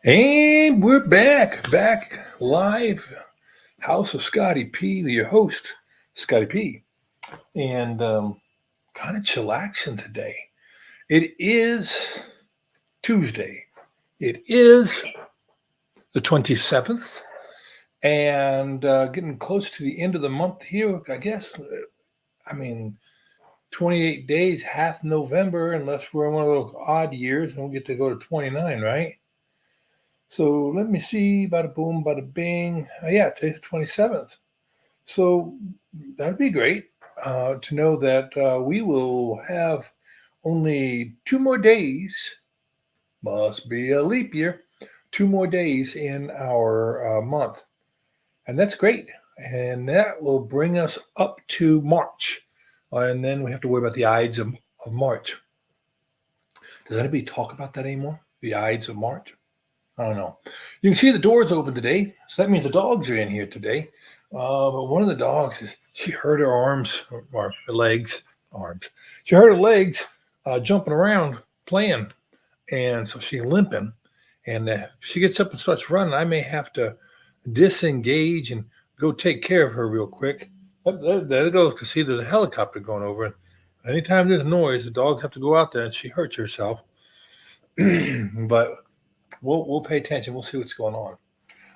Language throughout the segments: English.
And we're back live. House of Scotty P, your host, Scotty P. And kind of chillaxing today. It is Tuesday. It is the 27th. And getting close to the end of the month here, I guess. I mean, 28 days, half November, unless we're in one of those odd years, and we'll get to go to 29, right? So let me see. Bada boom, bada bing. Yeah, today's the 27th. So that'd be great to know that we will have only 2 more days. Must be a leap year. 2 more days in our month. And that's great. And that will bring us up to March. And then we have to worry about the Ides of March. Does anybody talk about that anymore? The Ides of March? I don't know. You can see the doors open today, so that means the dogs are in here today. But one of the dogs she hurt her arms or her legs, arms. She hurt her legs jumping around playing, and so she's limping. And if she gets up and starts running, I may have to disengage and go take care of her real quick. There it goes. To see there's a helicopter going over, and anytime there's noise, the dogs have to go out there, and she hurts herself. But we'll pay attention. We'll see what's going on.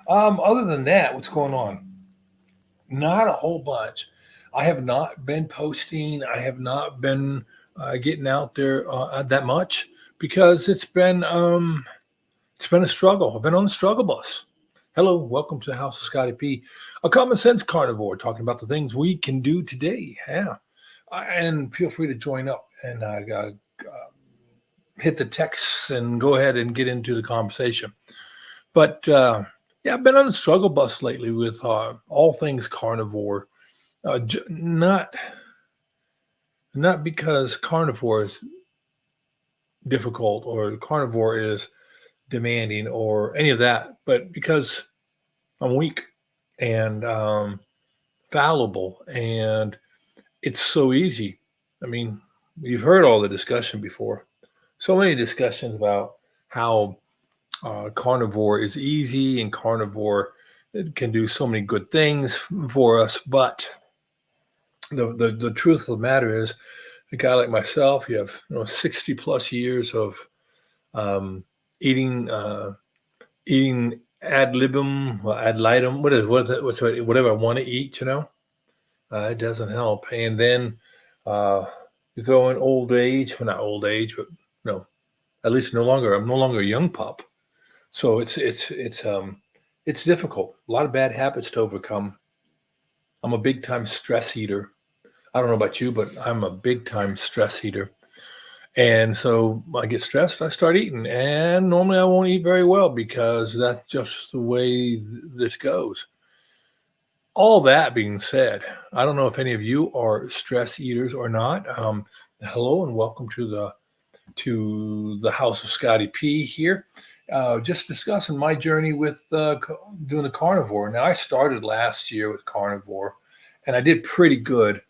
Other than that, what's going on? Not a whole bunch. I have not been posting. I have not been getting out there that much because it's been a struggle. I've been on the struggle bus. Hello, welcome to the House of Scotty P, a common sense carnivore, talking about the things we can do today. Yeah, and feel free to join up and hit the texts and go ahead and get into the conversation. But yeah, I've been on the struggle bus lately with all things carnivore. Not because carnivore is difficult or carnivore is demanding or any of that, but because I'm weak and fallible, and it's so easy. I mean, you've heard all the discussion before. So many discussions about how carnivore is easy and carnivore can do so many good things for us. But the truth of the matter is, a guy like myself, you have 60 plus years of eating ad libum, ad litem. Whatever I want to eat. It doesn't help. And then you throw in old age. Well, not old age, but at least I'm no longer a young pup. So it's difficult. A lot of bad habits to overcome. I'm a big time stress eater. I don't know about you, but I'm a big time stress eater. And so I get stressed, I start eating. And normally I won't eat very well because that's just the way this goes. All that being said, I don't know if any of you are stress eaters or not. Hello and welcome to the House of Scotty P here. Just discussing my journey with doing the carnivore. Now, I started last year with carnivore, and I did pretty good.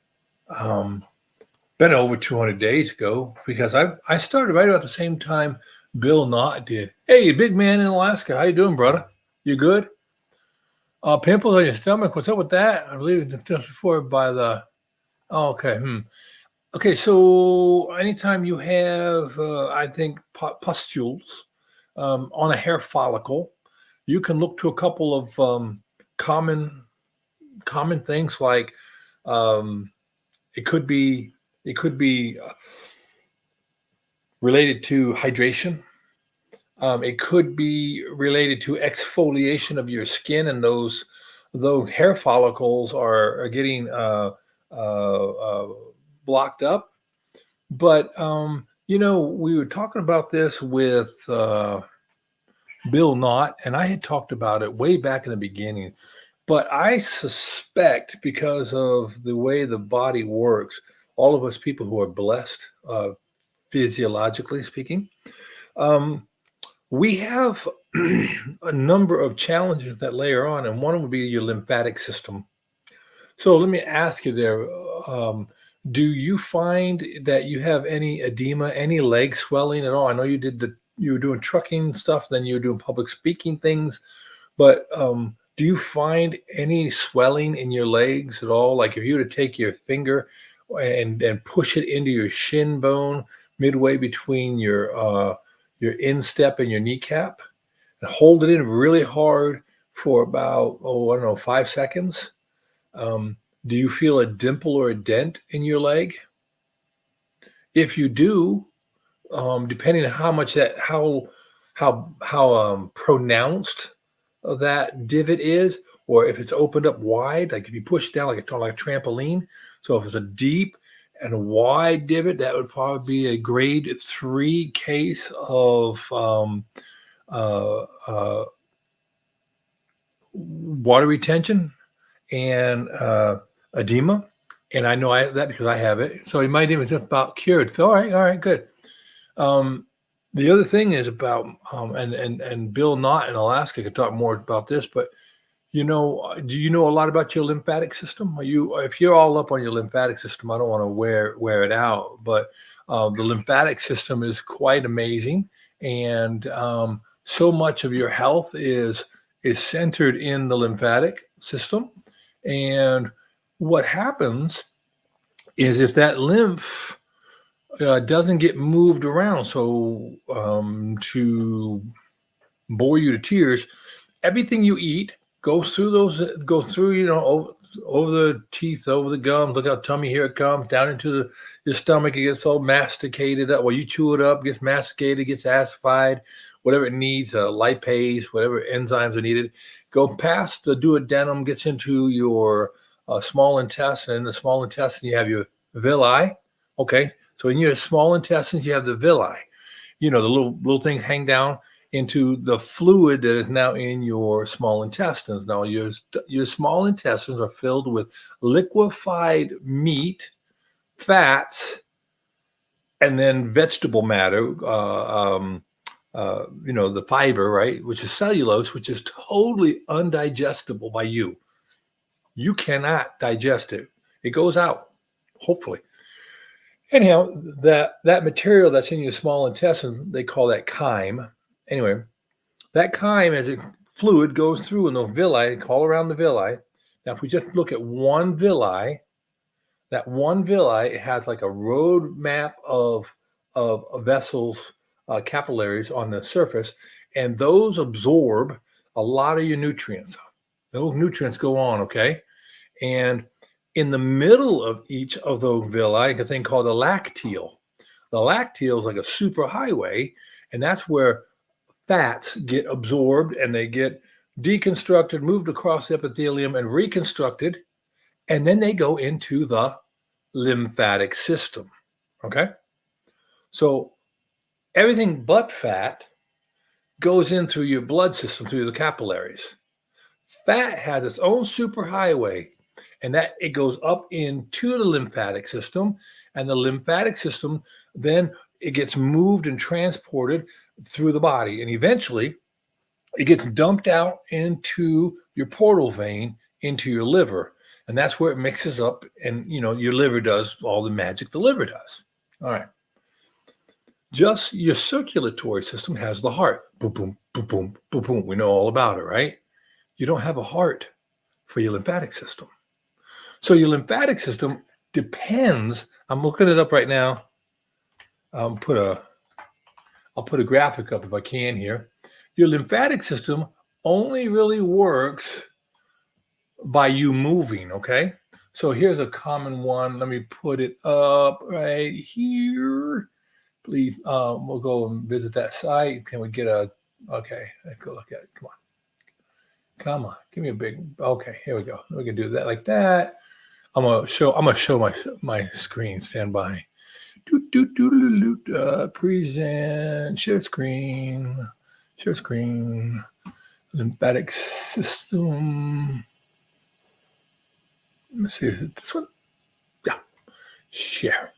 Been over 200 days ago because I started right about the same time Bill Knott did. Hey, big man in Alaska, how you doing, brother? You good? Pimples on your stomach. What's up with that? I believe it's just before by the. Oh, okay. Okay, so anytime you have, I think, pustules on a hair follicle, you can look to a couple of common things like it could be related to hydration. It could be related to exfoliation of your skin, and those hair follicles are getting blocked up. But we were talking about this with Bill Knott, and I had talked about it way back in the beginning. But I suspect, because of the way the body works, all of us people who are blessed, physiologically speaking, we have a number of challenges that layer on, and one would be your lymphatic system. So let me ask you there, do you find that you have any edema, any leg swelling at all? I know you did you were doing trucking stuff, then you were doing public speaking things. But do you find any swelling in your legs at all? Like if you were to take your finger and push it into your shin bone midway between your instep and your kneecap, and hold it in really hard for about, I don't know, 5 seconds. Do you feel a dimple or a dent in your leg? If you do, depending on how much how pronounced that divot is, or if it's opened up wide, like if you push down like a trampoline. So if it's a deep and a wide divot, that would probably be a grade 3 case of uh, uh, water retention and edema. And I know that because I have it. So you might even just about cured. So, all right, good. The other thing is about, and Bill Knott in Alaska could talk more about this, but do you know a lot about your lymphatic system? If you're all up on your lymphatic system, I don't want to wear it out, but the lymphatic system is quite amazing, and so much of your health is centered in the lymphatic system. And what happens is if that lymph doesn't get moved around, so to bore you to tears, everything you eat goes through over the teeth, over the gums. Look out, tummy, here it comes down into your stomach. It gets all masticated up. Well, you chew it up, gets masticated, gets acidified, whatever it needs, lipase, whatever enzymes are needed. Go past the duodenum, gets into your small intestine. In the small intestine, you have your villi. Okay, so in your small intestines, you have the villi. The little things hang down into the fluid that is now in your small intestines. Now, your small intestines are filled with liquefied meat, fats, and then vegetable matter, the fiber, right, which is cellulose, which is totally undigestible by you. You cannot digest it. It goes out, hopefully. Anyhow, that material that's in your small intestine, they call that chyme. Anyway, that chyme, as a fluid, goes through in the villi, all around the villi. Now, if we just look at one villi, that one villi has like a road map of vessels, capillaries on the surface, and those absorb a lot of your nutrients. Those nutrients go on, okay? And in the middle of each of those villi, a thing called the lacteal. The lacteal is like a superhighway, and that's where fats get absorbed and they get deconstructed, moved across the epithelium and reconstructed, and then they go into the lymphatic system. Okay? So everything but fat goes in through your blood system, through the capillaries. Fat has its own superhighway, and that it goes up into the lymphatic system, and the lymphatic system then it gets moved and transported through the body, and eventually it gets dumped out into your portal vein, into your liver, and that's where it mixes up, and your liver does all the magic the liver does. All right. Just your circulatory system has the heart. Boom, boom, boom, boom, boom, boom. We know all about it, right? You don't have a heart for your lymphatic system. So your lymphatic system depends. I'm looking it up right now. I'll put a graphic up if I can here. Your lymphatic system only really works by you moving, okay? So here's a common one. Let me put it up right here. Please, we'll go and visit that site. Can we get okay, let's go look at it. Come on, give me a big, okay, here we go. We can do that like that. I'm gonna show my screen. Stand by. Present. Share screen. Lymphatic system. Let me see. Is it this one? Yeah. Share.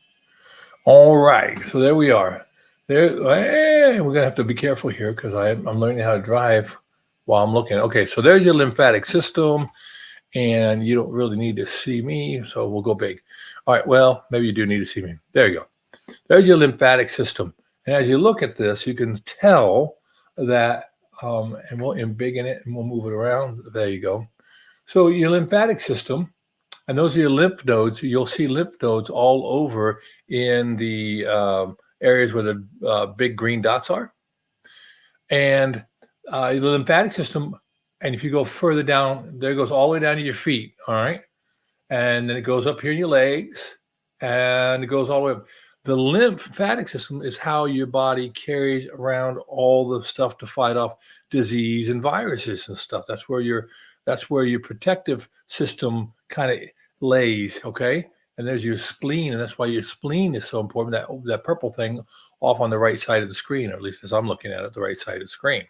All right. So there we are. We're gonna have to be careful here because I'm learning how to drive while I'm looking. Okay. So there's your lymphatic system. And you don't really need to see me, so we'll go big. All right, well, maybe you do need to see me. There you go. There's your lymphatic system. And as you look at this, you can tell that, and we'll embiggen it and we'll move it around. There you go. So your lymphatic system, and those are your lymph nodes. You'll see lymph nodes all over in the areas where the big green dots are. And the lymphatic system, and if you go further down, there it goes all the way down to your feet, all right? And then it goes up here in your legs, and it goes all the way up. The lymphatic system is how your body carries around all the stuff to fight off disease and viruses and stuff. That's where your protective system kind of lays, okay? And there's your spleen, and that's why your spleen is so important. That purple thing off on the right side of the screen, or at least as I'm looking at it, the right side of the screen.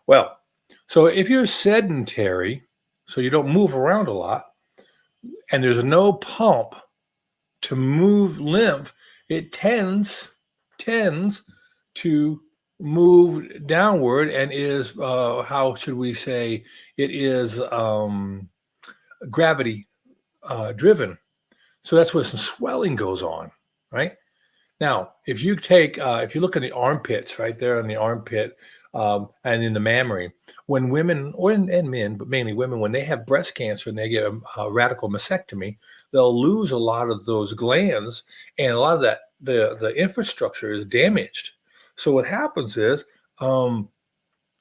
Well, so if you're sedentary, so you don't move around a lot, and there's no pump to move lymph, it tends to move downward and is, how should we say, it is gravity driven. So that's where some swelling goes on, right? Now, if you look at the armpits right there in the armpit and in the mammary, when women, and men, but mainly women, when they have breast cancer and they get a radical mastectomy, they'll lose a lot of those glands, and a lot of that, the infrastructure is damaged. So what happens is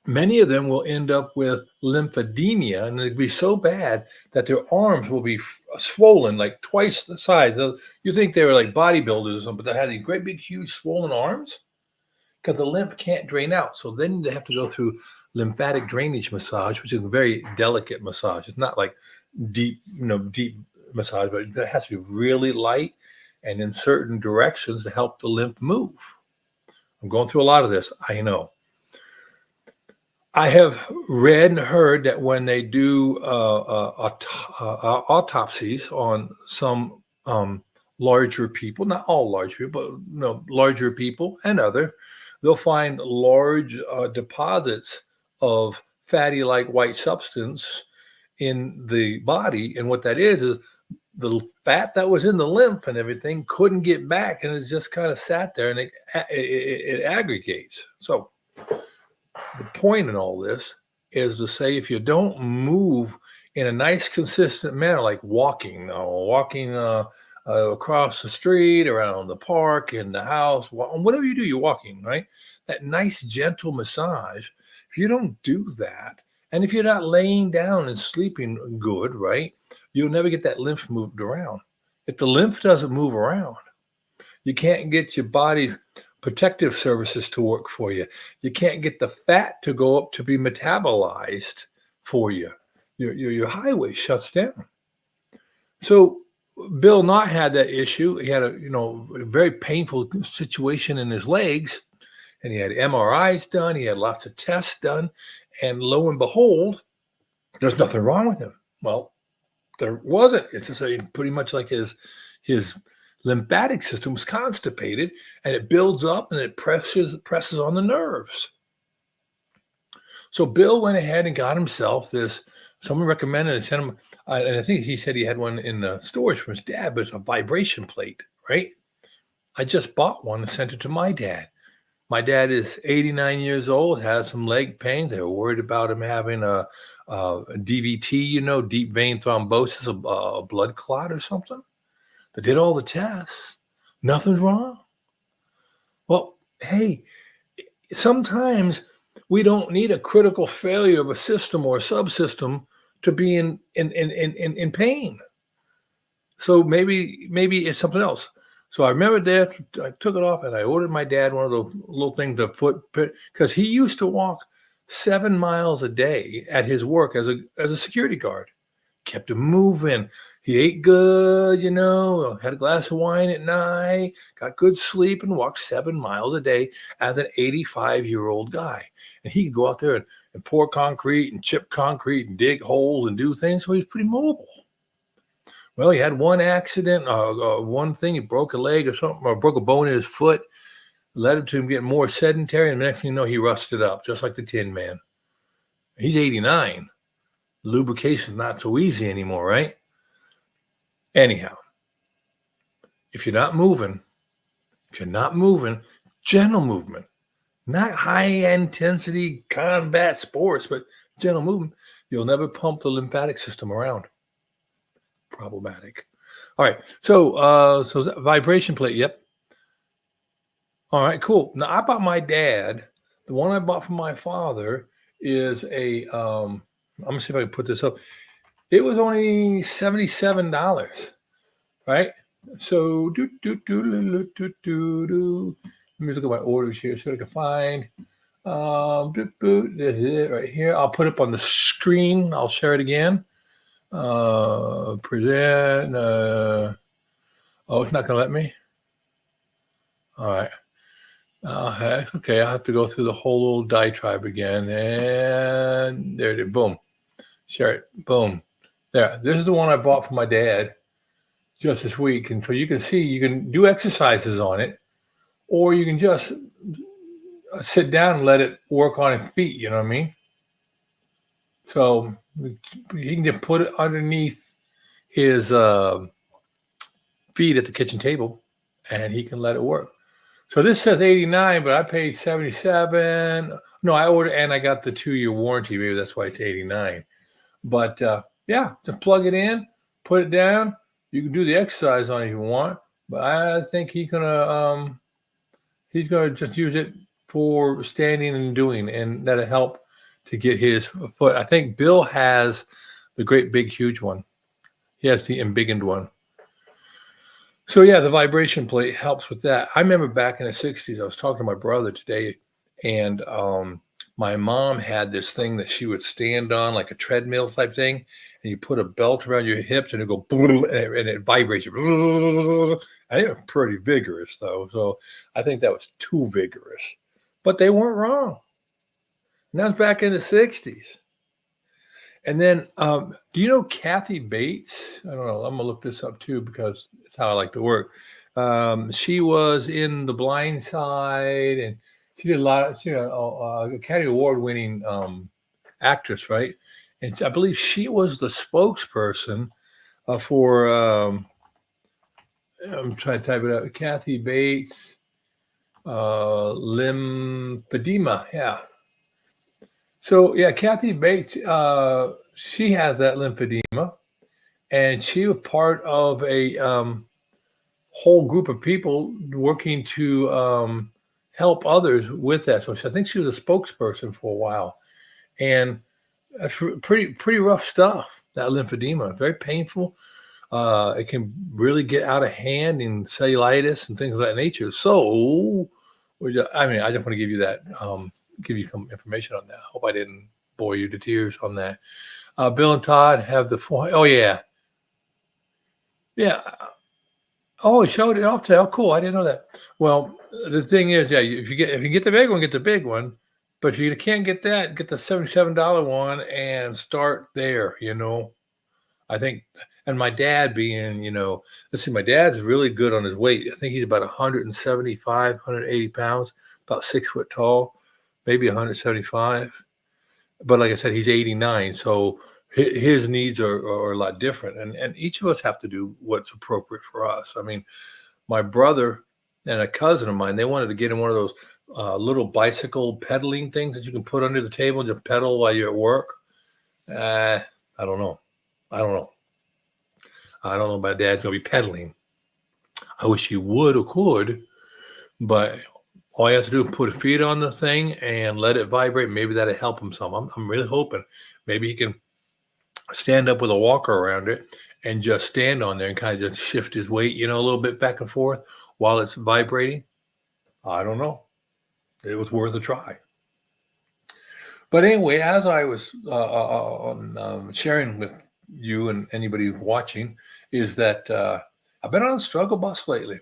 many of them will end up with lymphedema, and it'd be so bad that their arms will be swollen like twice the size. You think they were like bodybuilders or something, but they had these great big huge swollen arms because the lymph can't drain out. So then they have to go through lymphatic drainage massage, which is a very delicate massage. It's not like deep massage, but it has to be really light and in certain directions to help the lymph move. I'm going through a lot of this, I know. I have read and heard that when they do autopsies on some larger people, not all large people, but larger people and other, they'll find large deposits of fatty-like white substance in the body. And what that is the fat that was in the lymph and everything couldn't get back, and it just kind of sat there, and it aggregates. So the point in all this is to say, if you don't move in a nice, consistent manner, like walking across the street, around the park, in the house, whatever you do, you're walking, right? That nice, gentle massage. If you don't do that, and if you're not laying down and sleeping good, right, you'll never get that lymph moved around. If the lymph doesn't move around, you can't get your body's protective services to work for you. You can't get the fat to go up to be metabolized for you. Your highway shuts down. So Bill Knott had that issue. He had a very painful situation in his legs, and he had MRIs done. He had lots of tests done, and lo and behold, there's nothing wrong with him. Well, there wasn't. It's just pretty much like his lymphatic system was constipated, and it builds up and it presses on the nerves. So Bill went ahead and got himself this. Someone recommended and sent him, and I think he said he had one in the stores from his dad, but it's a vibration plate, right? I just bought one and sent it to my dad. My dad is 89 years old, has some leg pain. They were worried about him having a DVT, deep vein thrombosis, a blood clot or something. They did all the tests. Nothing's wrong. Well, hey, sometimes we don't need a critical failure of a system or a subsystem to be in pain. So maybe it's something else. So I remember that I took it off and I ordered my dad one of those little things to put, because he used to walk 7 miles a day at his work as a security guard. Kept him moving. He ate good, had a glass of wine at night, got good sleep, and walked 7 miles a day as an 85-year-old guy. And he could go out there and pour concrete and chip concrete and dig holes and do things. So he's pretty mobile. Well, he had one accident, one thing, he broke a leg or something, or broke a bone in his foot, led to him getting more sedentary, and the next thing you know, he rusted up, just like the Tin Man. He's 89. Lubrication's not so easy anymore, right? Anyhow, if you're not moving, Gentle movement, not high intensity combat sports, but gentle movement. You'll never pump the lymphatic system around. Problematic. All right. So that vibration plate. Yep. All right. Cool. Now I bought my dad. The one I bought from my father is a. I'm gonna see if I can put this up. It was only $77, right? So let me look at my orders here so I can find. This is it right here. I'll put it up on the screen. I'll share it again. Present. Oh, it's not gonna let me. All right. Okay, I'll have to go through the whole little diatribe again. And there it is. Boom. Share it. Boom. There. This is the one I bought for my dad just this week. And so you can see you can do exercises on it, or you can just sit down and let it work on his feet. You know what I mean? So he can just put it underneath his feet at the kitchen table, and he can let it work. So this says 89, but I paid 77. No, I ordered and I got the 2-year warranty. Maybe that's why it's 89. But yeah, just plug it in, put it down. You can do the exercise on it if you want, but I think he's gonna just use it for standing and doing, and that'll help to get his foot. I think Bill has the great big huge one. He has the embiggened one. So yeah, the vibration plate helps with that. I remember back in the 60s, I was talking to my brother today, and my mom had this thing that she would stand on, like a treadmill type thing, and you put a belt around your hips and it go and it vibrates. I think it was pretty vigorous though, so I think that was too vigorous. But they weren't wrong. And that was back in the 60s. And then, do you know Kathy Bates? I don't know. I'm gonna look this up too because it's how I like to work. She was in The Blind Side, and she did a lot. She's Academy Award-winning actress, right? And I believe she was the spokesperson for. I'm trying to type it out. Kathy Bates, lymphedema. Yeah. So yeah, Kathy Bates, she has that lymphedema, and she was part of a whole group of people working to help others with that. So I think she was a spokesperson for a while, and that's pretty rough stuff. That lymphedema, very painful. It can really get out of hand in cellulitis and things of that nature. So, I just want to give you that. Give you some information on that. Hope I didn't bore you to tears on that. Bill and Todd have the 4. Oh yeah. Oh, he showed it off today. Oh, cool. I didn't know that. Well, the thing is, yeah, if you get the big one, get the big one. But if you can't get that, get the $77 one and start there. I think, and my dad being, let's see, my dad's really good on his weight. I think he's about 175, 180 pounds, about 6 foot tall. Maybe 175, but like I said, he's 89, so his needs are a lot different, and each of us have to do what's appropriate for us. I mean, my brother and a cousin of mine, they wanted to get in one of those little bicycle pedaling things that you can put under the table and just pedal while you're at work. I don't know. I don't know. My dad's gonna be pedaling. I wish he would or could, but all he has to do is put his feet on the thing and let it vibrate. Maybe that'll help him some. I'm really hoping maybe he can stand up with a walker around it and just stand on there and kind of just shift his weight, a little bit back and forth while it's vibrating. I don't know. It was worth a try. But anyway, as I was sharing with you and anybody who's watching, is that I've been on a struggle bus lately.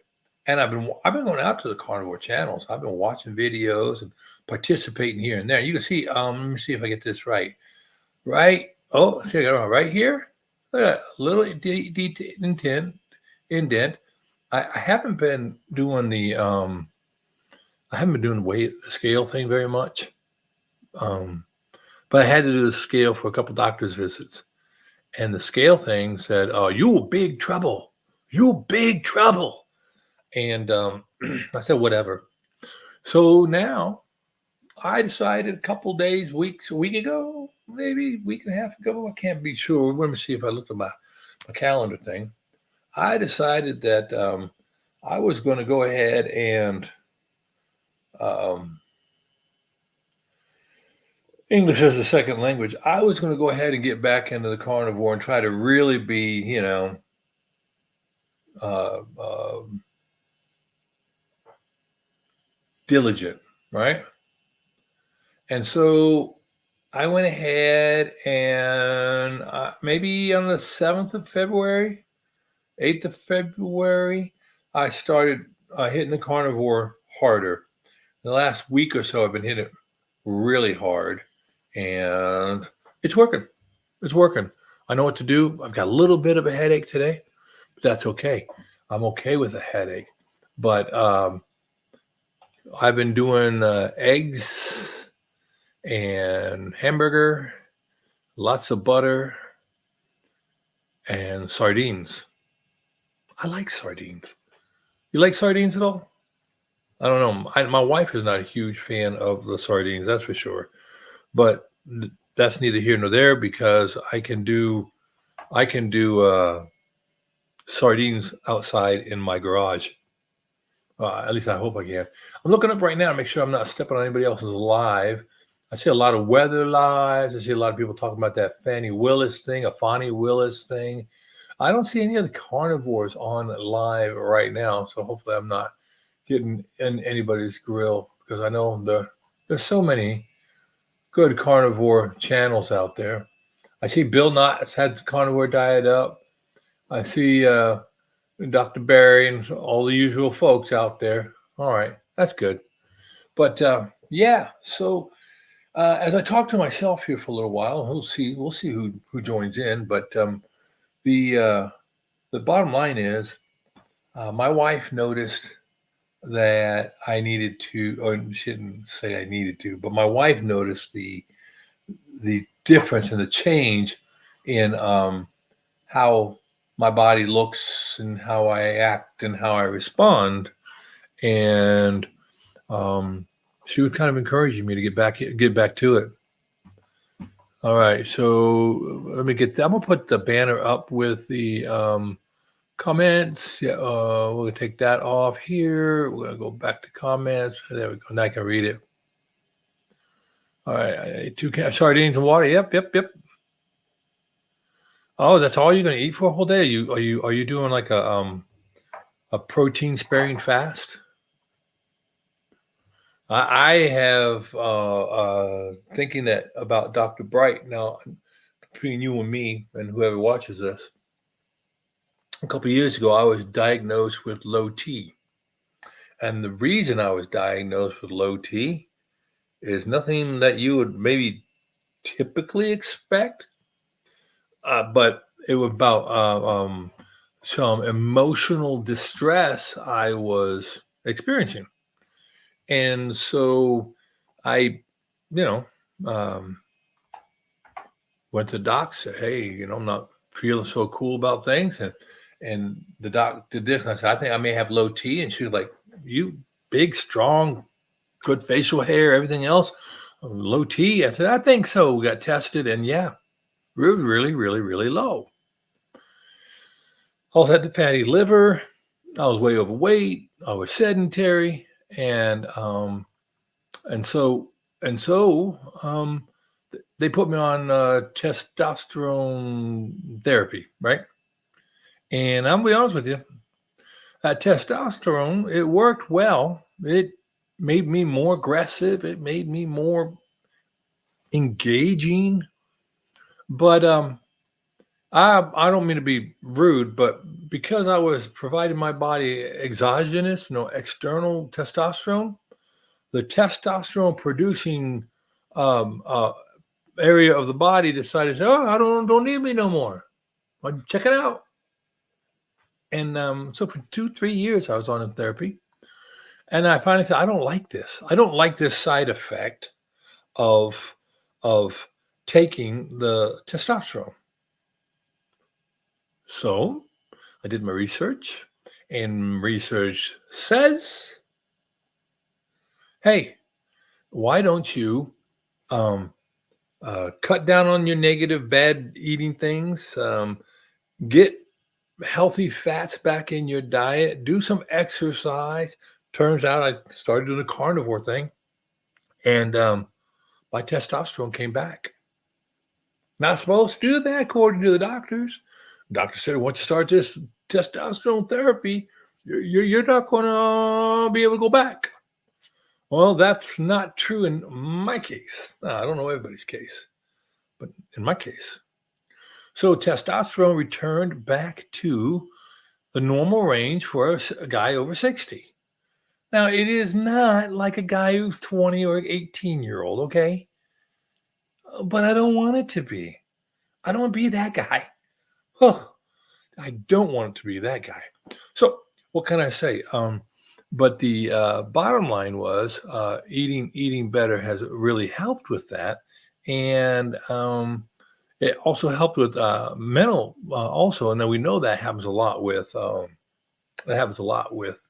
And I've been going out to the Carnivore channels. I've been watching videos and participating here and there. You can see, let me see if I get this right. Right. Oh, see, I got it right here. Look at that little indent. I haven't been doing the weight scale thing very much. But I had to do the scale for a couple doctor's visits. And the scale thing said, "Oh, you big trouble. You big trouble." And I said, whatever. So now I decided a couple days, a week ago, maybe a week and a half ago. I can't be sure. Let me see if I looked at my calendar thing. I decided that I was going to go ahead and um, English as a second language. I was going to go ahead and get back into the carnivore and try to really be, uh, uh, diligent, right? And so I went ahead and maybe on the 7th of February, 8th of February, I started hitting the carnivore harder. The last week or so, I've been hitting it really hard, and it's working. It's working. I know what to do. I've got a little bit of a headache today, but that's okay. I'm okay with a headache. But I've been doing eggs and hamburger, lots of butter, and sardines. I like sardines. You like sardines at all? I don't know. My wife is not a huge fan of the sardines, that's for sure. But that's neither here nor there because I can do sardines outside in my garage. At least I hope I can. I'm looking up right now to make sure I'm not stepping on anybody else's live. I see a lot of weather lives. I see a lot of people talking about that Fannie Willis thing, a Fonnie Willis thing. I don't see any of the carnivores on live right now, so hopefully I'm not getting in anybody's grill because I know there's so many good carnivore channels out there. I see Bill Knott's had the carnivore diet up. I see Dr. Barry and all the usual folks out there. All right, that's good. But yeah, so as I talk to myself here for a little while, we'll see who joins in. But the uh, the bottom line is, my wife noticed that I needed to, or she didn't say I needed to, but my wife noticed the difference and the change in how my body looks and how I act and how I respond. And she was kind of encouraging me to get back to it. All right, so let me get that. I'm gonna put the banner up with the comments. Yeah, we're gonna take that off here. We're gonna go back to comments. There we go. Now I can read it. All right, I ate 2 sardines and water. Yep. Oh, that's all you're gonna eat for a whole day? Are you doing like a protein sparing fast? I have thinking that about Dr. Bright now, between you and me and whoever watches this. A couple of years ago, I was diagnosed with low T, and the reason I was diagnosed with low T is nothing that you would maybe typically expect, but it was about some emotional distress I was experiencing. And so I, you know, um, went to the doc, said, "Hey, I'm not feeling so cool about things." And the doc did this, and I said, "I think I may have low T." And she was like, "You big, strong, good facial hair, everything else, low T?" I said, "I think so." We got tested, and yeah, really, really, really, really low. I also had the fatty liver. I was way overweight. I was sedentary, and so they put me on testosterone therapy, right? And I'm gonna be honest with you, that testosterone, it worked well. It made me more aggressive. It made me more engaging. But I don't mean to be rude, but because I was providing my body exogenous, external testosterone, the testosterone producing um, uh, area of the body decided, "Oh, I don't need me no more. Well, check it out." And so for 2, 3 years, I was on therapy, and I finally said, "I don't like this. I don't like this side effect of of taking the testosterone." So I did my research, and research says, hey, why don't you um, cut down on your negative, bad eating things? Get healthy fats back in your diet. Do some exercise. Turns out I started doing the carnivore thing, and my testosterone came back. Not supposed to do that, according to the doctors. Doctor said, once you start this testosterone therapy, you're not going to be able to go back. Well, that's not true in my case. I don't know everybody's case, but in my case. So testosterone returned back to the normal range for a guy over 60. Now, it is not like a guy who's 20 or 18-year-old, okay? But I don't want it to be. I don't want to be that guy. Oh, I don't want it to be that guy. So what can I say? But the bottom line was eating better has really helped with that, and it also helped with mental also. And then we know that happens a lot with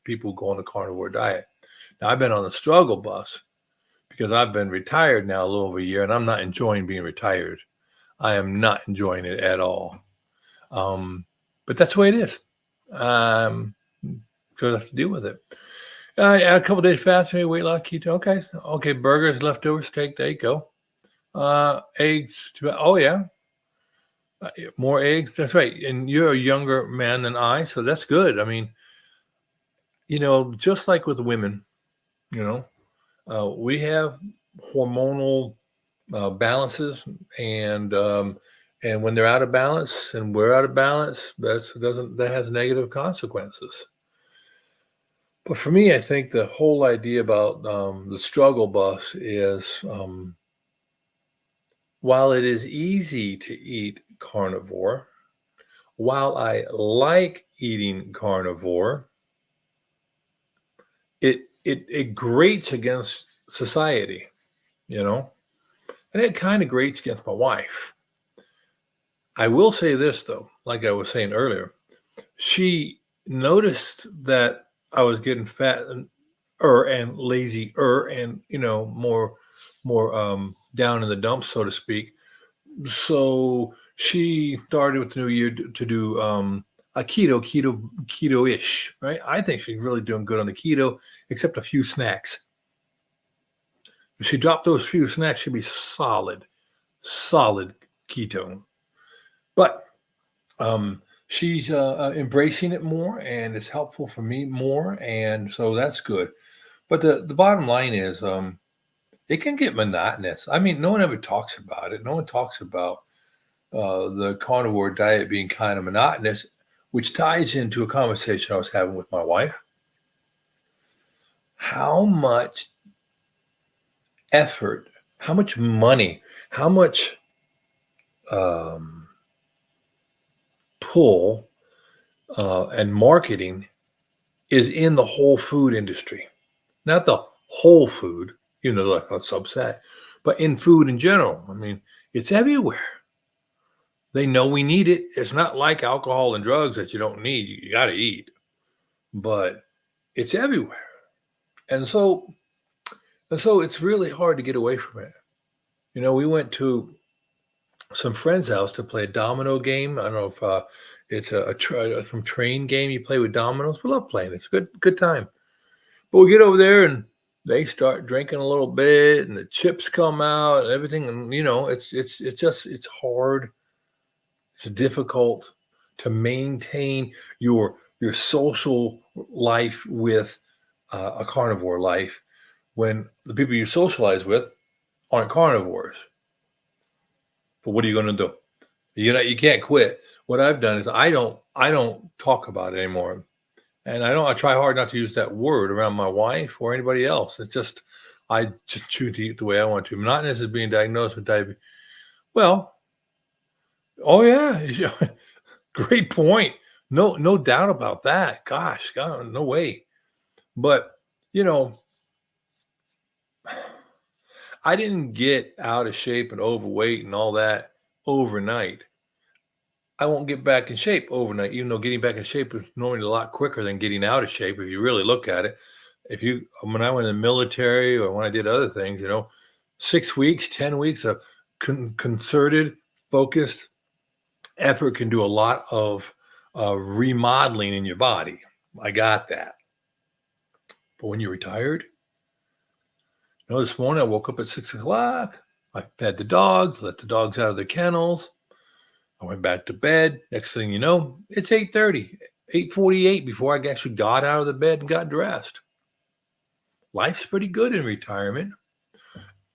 people going to carnivore diet. Now I've been on the struggle bus because I've been retired now a little over a year, and I'm not enjoying being retired. I am not enjoying it at all. But that's the way it is. So I have to deal with it. A couple days fasting, weight loss, keto. Okay. Burgers, leftover steak. There you go. Eggs. Oh yeah, more eggs. That's right. And you're a younger man than I, so that's good. I mean, just like with women, you we have hormonal balances, and when they're out of balance and we're out of balance, that has negative consequences. But for me, I think the whole idea about the struggle bus is while it is easy to eat carnivore, while I like eating carnivore, it grates against society, and it kind of grates against my wife. I will say this though, like I was saying earlier, she noticed that I was getting fat and lazier and more down in the dumps, so to speak. So she started with the new year to do a keto-ish, right? I think she's really doing good on the keto, except a few snacks. If she dropped those few snacks, she'd be solid keto. But she's embracing it more, and it's helpful for me more, and so that's good. But the bottom line is, it can get monotonous. I mean, no one ever talks about it. No one talks about the carnivore diet being kind of monotonous, which ties into a conversation I was having with my wife. How much effort, how much money, how much pull and marketing is in the whole food industry? Not the whole food, like a subset, but in food in general. I mean, it's everywhere. They know we need it. It's not like alcohol and drugs that you don't need. You got to eat, but it's everywhere. And so it's really hard to get away from it. We went to some friend's house to play a domino game. I don't know if it's some train game you play with dominoes. We love playing. It's a good time. But we get over there and they start drinking a little bit, and the chips come out and everything. And it's hard. It's difficult to maintain your social life with a carnivore life when the people you socialize with aren't carnivores. But what are you going to do? You can't quit. What I've done is I don't talk about it anymore. And I try hard not to use that word around my wife or anybody else. It's just, I just choose to eat the way I want to. Monotonous is being diagnosed with diabetes. Well, oh yeah, great point. No doubt about that. Gosh, God, no way. But, I didn't get out of shape and overweight and all that overnight. I won't get back in shape overnight, even though getting back in shape is normally a lot quicker than getting out of shape if you really look at it. When I went in the military or when I did other things, 6 weeks, 10 weeks of concerted, focused effort can do a lot of remodeling in your body. I got that. But when you're retired, this morning I woke up at 6 o'clock. I fed the dogs, let the dogs out of their kennels. I went back to bed. Next thing you know, it's 8:30, 8:48 before I actually got out of the bed and got dressed. Life's pretty good in retirement.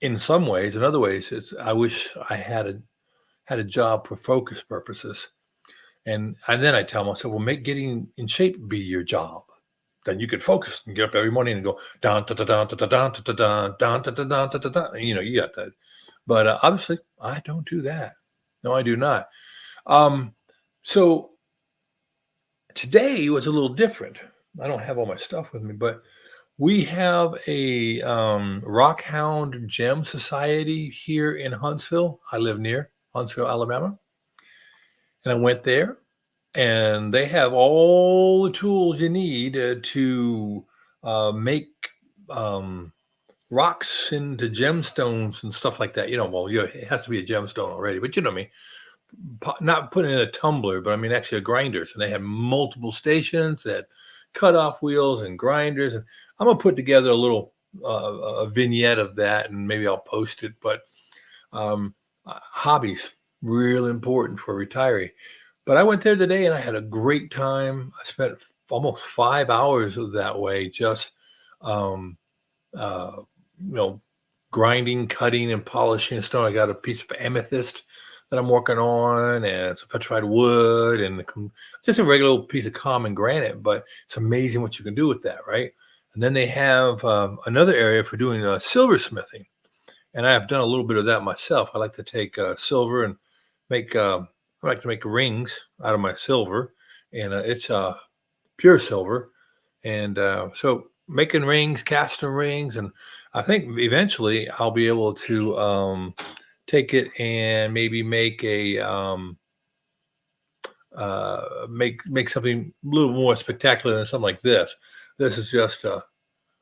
In some ways, in other ways, I wish I had a job for focus purposes. And then I tell myself, well, make getting in shape be your job. Then you could focus and get up every morning and go down, da, da, down, da, da, down, da, da, down, down, da, da, down, da, da, down. You got that. But obviously, I don't do that. No, I do not. So today was a little different. I don't have all my stuff with me, but we have a Rockhound Gem Society here in Huntsville. I live near Huntsville, Alabama. And I went there, and they have all the tools you need to make rocks into gemstones and stuff like that. It has to be a gemstone already, but you know what I mean. Not put in a tumbler, but I mean actually a grinders. And they have multiple stations that cutoff wheels and grinders. And I'm gonna put together a little a vignette of that, and maybe I'll post it. But hobbies real important for a retiree. But I went there today and I had a great time. I spent almost 5 hours of that way, just grinding, cutting, and polishing stone. I got a piece of amethyst that I'm working on, and it's a petrified wood, and just a regular old piece of common granite. But it's amazing what you can do with that, right? And then they have another area for doing silversmithing, and I have done a little bit of that myself. I like to take silver and I like to make rings out of my silver, and it's pure silver. And so making rings, casting rings, and I think eventually I'll be able to take it and maybe make make something a little more spectacular than something like this. This is just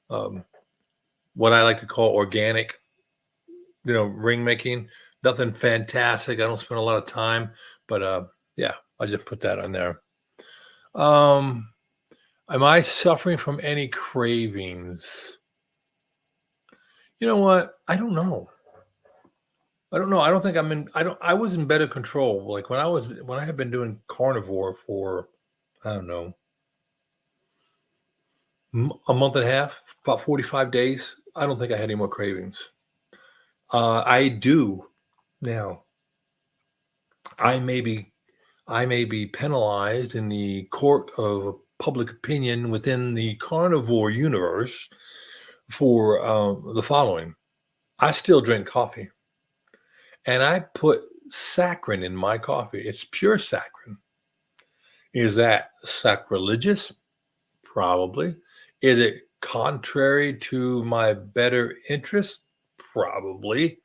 what I like to call organic, ring making. Nothing fantastic. I don't spend a lot of time, but yeah, I just put that on there. Am I suffering from any cravings? You know what? I don't know. I don't think I was in better control. Like when I had been doing carnivore for, I don't know, a month and a half, about 45 days. I don't think I had any more cravings. I do now. I may be penalized in the court of public opinion within the carnivore universe for the following. I still drink coffee, and I put saccharin in my coffee. It's pure saccharin. Is that sacrilegious? Probably. Is it contrary to my better interest? Probably.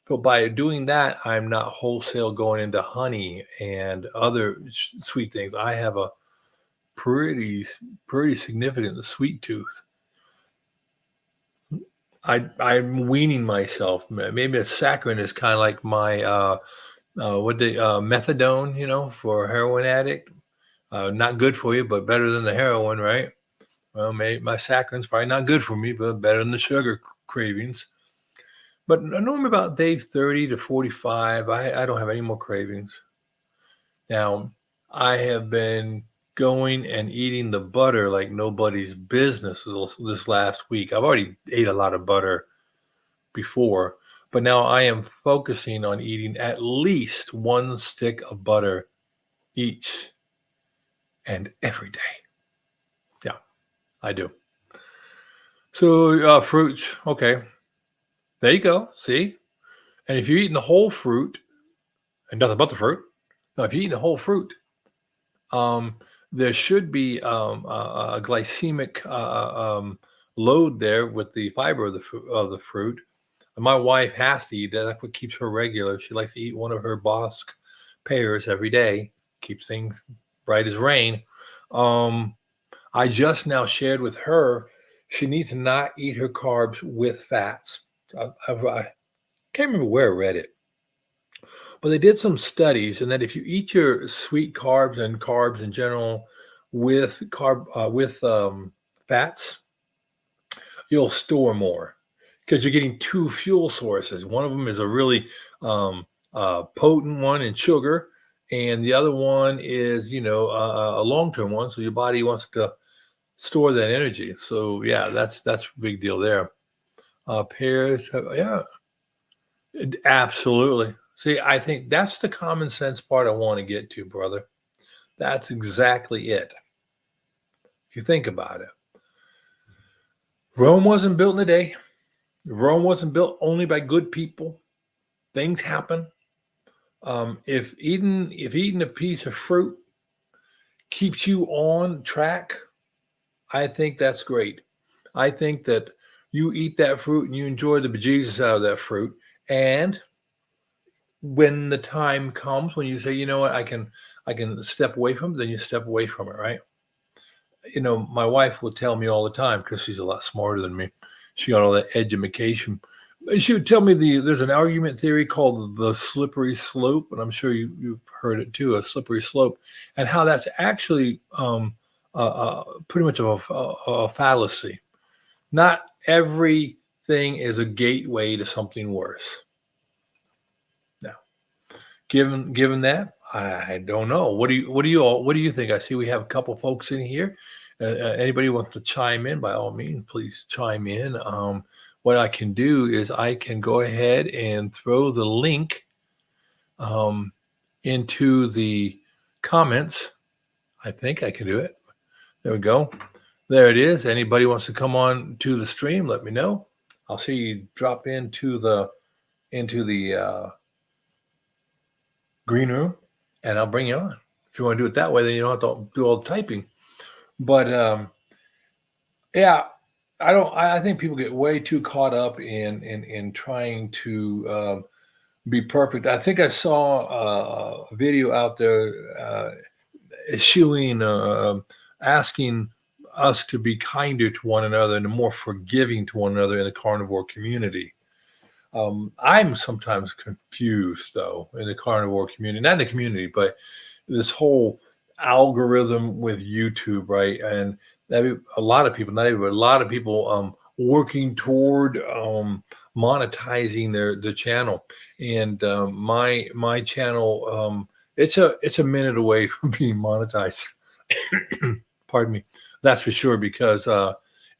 But by doing that, I'm not wholesale going into honey and other sweet things. I have a pretty significant sweet tooth. I'm weaning myself. Maybe a saccharin is kind of like my methadone, for a heroin addict. Not good for you, but better than the heroin, right? Well, maybe my saccharin's probably not good for me, but better than the sugar cravings. But normally about day 30 to 45, I don't have any more cravings. Now, I have been going and eating the butter like nobody's business this last week. I've already ate a lot of butter before, but now I am focusing on eating at least one stick of butter each and every day. Yeah, I do. So fruits, okay. There you go. See? And if you're eating the whole fruit and nothing but the fruit, now if you're eating the whole fruit, there should be a glycemic load there with the fiber of the fruit. And my wife has to eat that. That's what keeps her regular. She likes to eat one of her Bosc pears every day. Keeps things bright as rain. I just now shared with her. She needs to not eat her carbs with fats. I can't remember where I read it, but they did some studies, and that if you eat your sweet carbs and carbs in general with fats, you'll store more because you're getting two fuel sources. One of them is a really um, potent one in sugar, and the other one is, a long-term one. So your body wants to store that energy. So yeah, that's a big deal there. Pears, yeah, absolutely. See, I think that's the common sense part I want to get to, brother. That's exactly it. If you think about it, Rome wasn't built in a day. Rome wasn't built only by good people. Things happen. If eating a piece of fruit keeps you on track, I think that's great. I think that you eat that fruit and you enjoy the bejesus out of that fruit. And when the time comes when you say, you know what, I can step away from it, then you step away from it, right? My wife will tell me all the time because she's a lot smarter than me. She got all that education. She would tell me there's an argument theory called the slippery slope, and I'm sure you've heard it too, a slippery slope, and how that's actually pretty much of a fallacy. Not everything is a gateway to something worse. Now, given that, I don't know. What do you think? I see we have a couple folks in here. Anybody wants to chime in? By all means, please chime in. What I can do is I can go ahead and throw the link um, into the comments. I think I can do it. There we go. There it is. Anybody wants to come on to the stream? Let me know. I'll see you drop into the green room, and I'll bring you on. If you want to do it that way, then you don't have to do all the typing. But yeah, I think people get way too caught up in trying to be perfect. I think I saw a video out there eschewing, asking us to be kinder to one another and more forgiving to one another in the carnivore community. I'm sometimes confused, though, in the carnivore community, not in the community, but this whole algorithm with YouTube, right? And a lot of people, not everybody, a lot of people working toward monetizing their channel. And my channel, it's a minute away from being monetized. Pardon me. That's for sure, because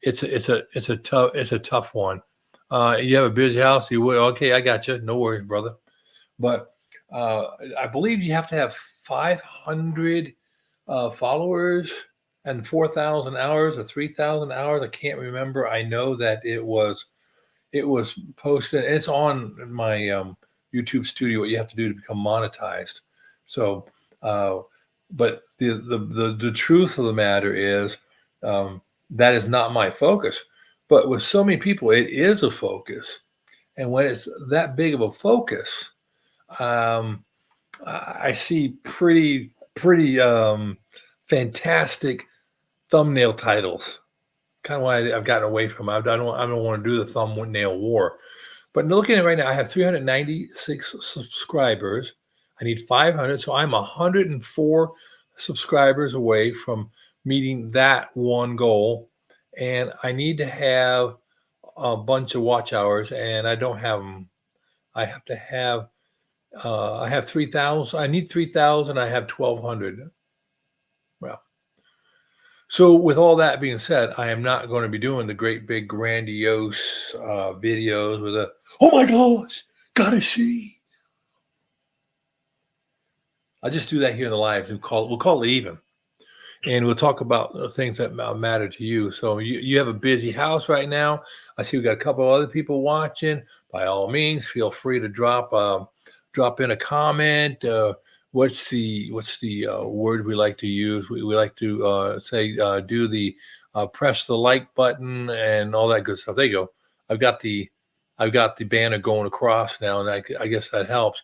it's a tough one. You have a busy house. You would Okay, I got you. No worries, brother. But I believe you have to have 500 followers and 4,000 hours or 3,000 hours. I can't remember. I know that it was posted. It's on my YouTube studio. What you have to do to become monetized. So, but the truth of the matter is that is not my focus. But with so many people, it is a focus. And when it's that big of a focus, um, I see pretty fantastic thumbnail titles. Kind of why I've gotten away from it. I don't want to do the thumbnail war. But looking at it right now, I have 396 subscribers. I need 500, so I'm 104 subscribers away from meeting that one goal. And I need to have a bunch of watch hours, and I don't have them. I have to have. I have 3,000. I need 3,000. I have 1,200. Well, so with all that being said, I am not going to be doing the great big grandiose videos with oh my gosh, gotta see. I'll just do that here in the lives and we'll call it even. And we'll talk about things that matter to you. So you have a busy house right now. I see we got a couple of other people watching. By all means, feel free to drop in a comment. What's the word we like to use? We like to say do the press the like button and all that good stuff. There you go. I've got the banner going across now, and I guess that helps.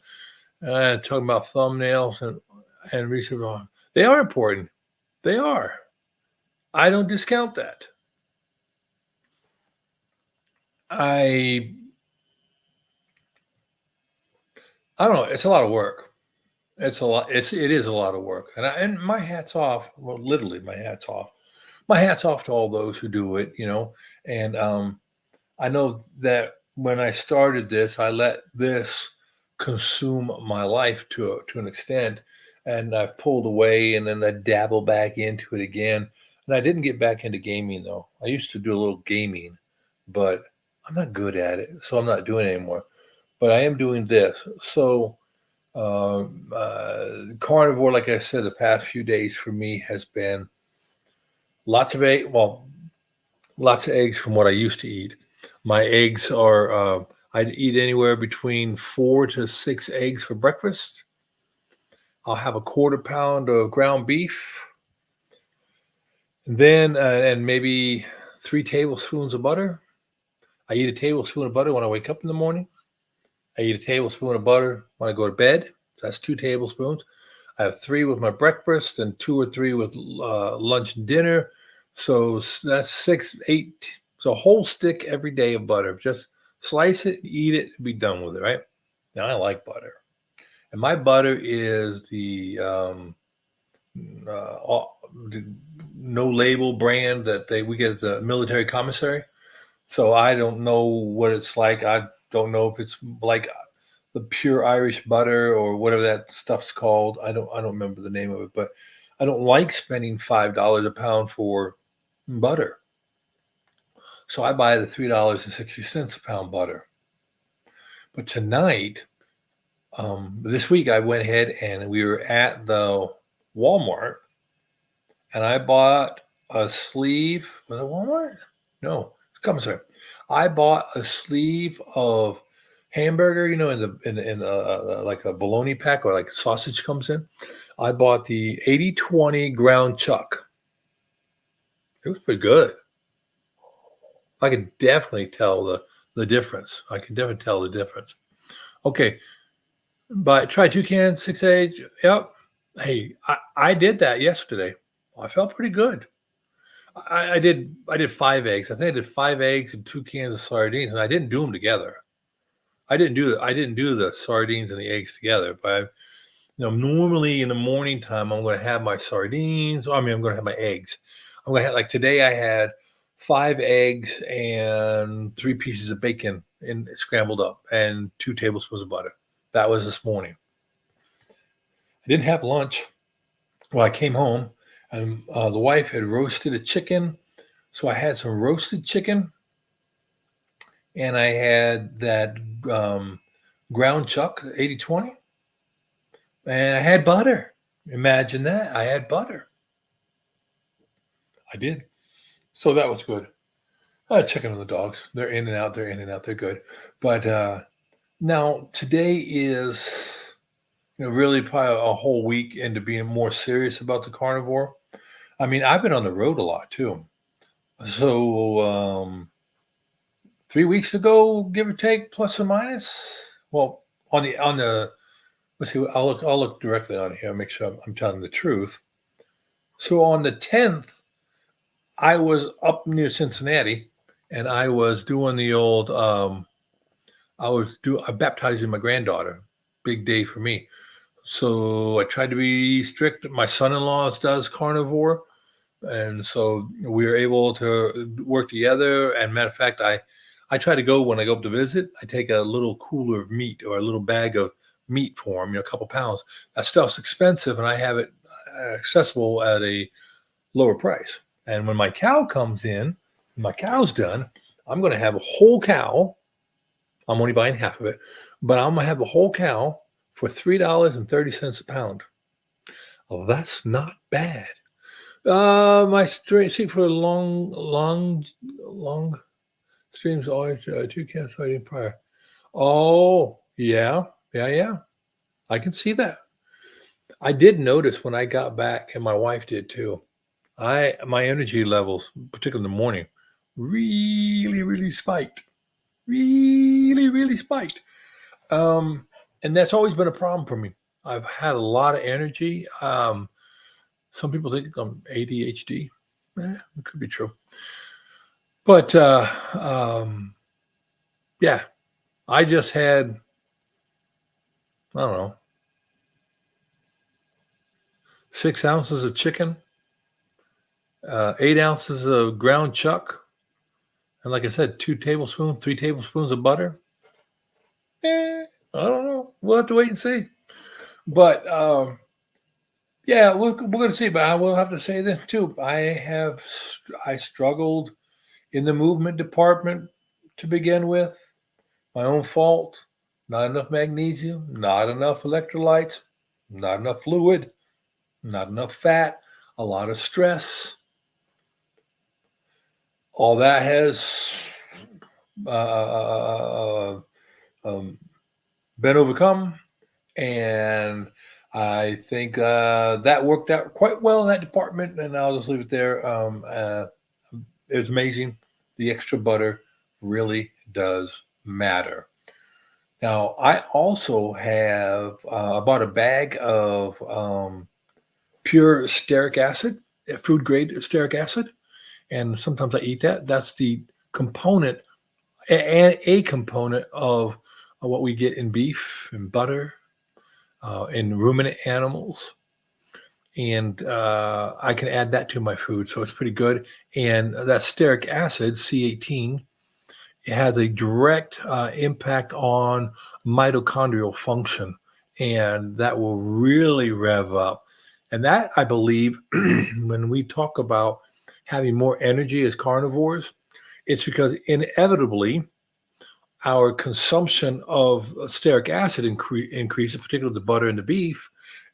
Talking about thumbnails and research, they are important. They are. I don't discount that. I I don't know. It's a lot of work. It's a lot. It is a lot of work, and my hat's off. Well, literally, my hat's off. My hat's off to all those who do it. And I know that when I started this, I let this consume my life to an extent, and I've pulled away, and then I dabble back into it again. And I didn't get back into gaming though. I used to do a little gaming, but I'm not good at it, so I'm not doing it anymore. But I am doing this. So carnivore, like I said, the past few days for me has been lots of egg. Well, lots of eggs from what I used to eat. My eggs are, I'd eat anywhere between 4 to 6 eggs for breakfast. I'll have a quarter pound of ground beef, and then, and maybe 3 tablespoons of butter. I eat a tablespoon of butter when I wake up in the morning. I eat a tablespoon of butter when I go to bed. That's 2 tablespoons. I have 3 with my breakfast and 2 or 3 with lunch and dinner. So that's 6, 8. So a whole stick every day of butter. Just slice it, eat it, and be done with it, right? Now I like butter. And my butter is the no label brand that we get at the military commissary. So I don't know what it's like. I don't know if it's like the pure Irish butter or whatever that stuff's called. I don't remember the name of it, but I don't like spending $5 a pound for butter. So I buy the $3.60 a pound butter. But tonight, this week, I went ahead and we were at the Walmart, and I bought a sleeve. Was it Walmart? No, it's commissary. I bought a sleeve of hamburger, in the like a bologna pack or like sausage comes in. I bought the 80/20 ground chuck. It was pretty good. I could definitely tell the difference. I can definitely tell the difference. Okay, but try 2 cans, 6 eggs. Yep. Hey, I did that yesterday. I felt pretty good. I did 5 eggs. I think I did 5 eggs and 2 cans of sardines, and I didn't do them together. I didn't do the sardines and the eggs together, but normally in the morning time, I'm going to have my sardines. I mean, I'm going to have my eggs. I'm going to have, like today, I had 5 eggs and 3 pieces of bacon in scrambled up and 2 tablespoons of butter. That was this morning. I didn't have lunch. Well, I came home and the wife had roasted a chicken. So I had some roasted chicken and I had that ground chuck, 80/20, and I had butter. Imagine that. I had butter. I did. So that was good. Checking on the dogs. They're in and out. They're in and out. They're good. But now today is, really probably a whole week into being more serious about the carnivore. I mean, I've been on the road a lot too. So 3 weeks ago, give or take, plus or minus. Well, on the let's see. I'll look directly on here. Make sure I'm telling the truth. So on the 10th, I was up near Cincinnati, and I was doing the old. I'm baptizing my granddaughter. Big day for me. So I tried to be strict. My son-in-law does carnivore, and so we were able to work together. And matter of fact, I try to go when I go up to visit. I take a little cooler of meat or a little bag of meat for him, a couple pounds. That stuff's expensive, and I have it accessible at a lower price. And when my cow comes in, my cow's done, I'm going to have a whole cow. I'm only buying half of it, but I'm going to have a whole cow for $3.30 a pound. Oh, that's not bad. My straight see for long streams always 2 cans fighting prior. Oh, yeah, yeah. I can see that. I did notice when I got back, and my wife did too. My energy levels, particularly in the morning, really spiked. Really spiked. And that's always been a problem for me. I've had a lot of energy. Some people think I'm ADHD. It could be true. But Yeah, I just had, I don't know, 6 ounces of chicken, 8 ounces of ground chuck, and like I said, 2 tablespoons, 3 tablespoons of butter. I don't know. We'll have to wait and see. But yeah, we're going to see. But I will have to say this too. I struggled in the movement department to begin with. My own fault. Not enough magnesium, not enough electrolytes, not enough fluid, not enough fat, a lot of stress. All that has uh, um, been overcome, and I think that worked out quite well in that department. And I'll just leave it there. It was amazing. The extra butter really does matter. Now, I also have bought a bag of pure stearic acid, food grade stearic acid, and sometimes I eat that. That's the component, a component of what we get in beef and butter, in ruminant animals. And I can add that to my food, so it's pretty good. And that stearic acid, C18, it has a direct impact on mitochondrial function, and that will really rev up. And that, I believe, when we talk about having more energy as carnivores, it's because inevitably our consumption of stearic acid increases, particularly the butter and the beef.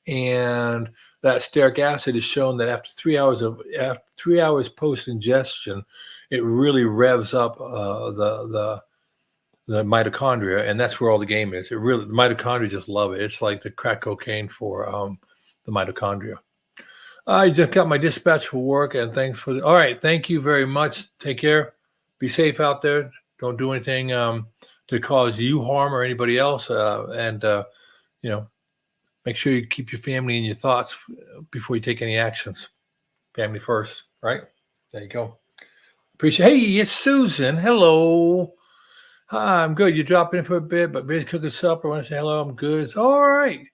And that stearic acid is shown that after 3 hours post ingestion, it really revs up the mitochondria, and that's where all the game is. The mitochondria just love it. It's like the crack cocaine for the mitochondria. I just got my dispatch for work, and thanks for all right. Thank you very much. Take care. Be safe out there. Don't do anything to cause you harm or anybody else, and you know, make sure you keep your family in your thoughts before you take any actions. Family first, right? There you go. Appreciate. Hey, it's Susan. Hello. Hi, I'm good. You dropping in for a bit, but busy cooking supper. I want to say hello. I'm good. It's all right.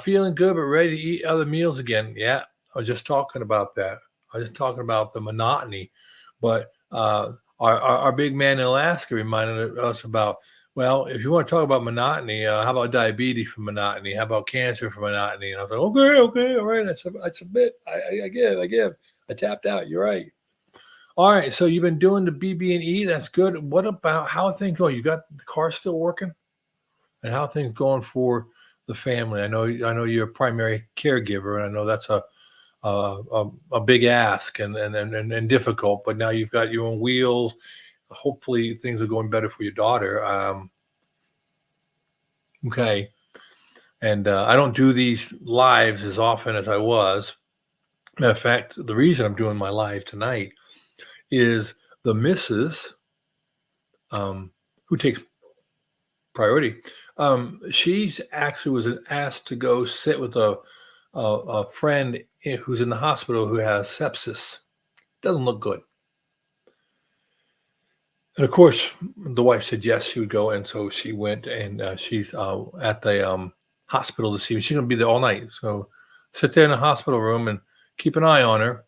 Feeling good, but ready to eat other meals again. Yeah, I was just talking about that. I was just talking about the monotony. But our big man in Alaska reminded us about, well, if you want to talk about monotony, how about diabetes for monotony? How about cancer for monotony? And I was like, okay, all right. I submit. I give. I tapped out. You're right. All right. So you've been doing the BB&E. That's good. What about how are things going? You got the car still working? And how are things going for the family? I know you're a primary caregiver, and I know that's a big ask and difficult. But now you've got your own wheels. Hopefully, things are going better for your daughter. Okay, and I don't do these lives as often as I was. Matter of fact, the reason I'm doing my live tonight is the missus, who takes priority. She's actually was asked to go sit with a friend who's in the hospital who has sepsis. Doesn't look good. And of course, the wife said yes, she would go, and so she went, and she's at the hospital this evening. She's going to be there all night. So sit there in the hospital room and keep an eye on her,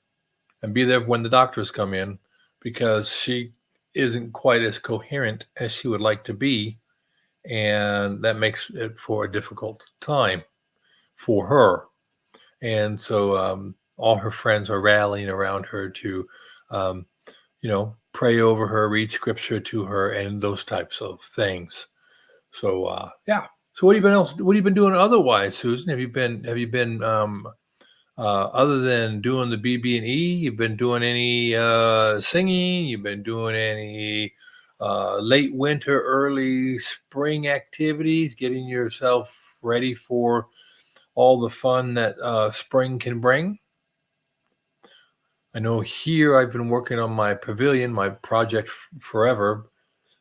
and be there when the doctors come in, because she isn't quite as coherent as she would like to be, and that makes it for a difficult time for her. And so all her friends are rallying around her to, um, pray over her, read scripture to her, and those types of things. So yeah. So what have you been doing otherwise, Susan? Have you been other than doing the BB&E? You've been doing any singing? You've been doing any late winter, early spring activities? Getting yourself ready for all the fun that spring can bring? I know here I've been working on my pavilion, my project forever.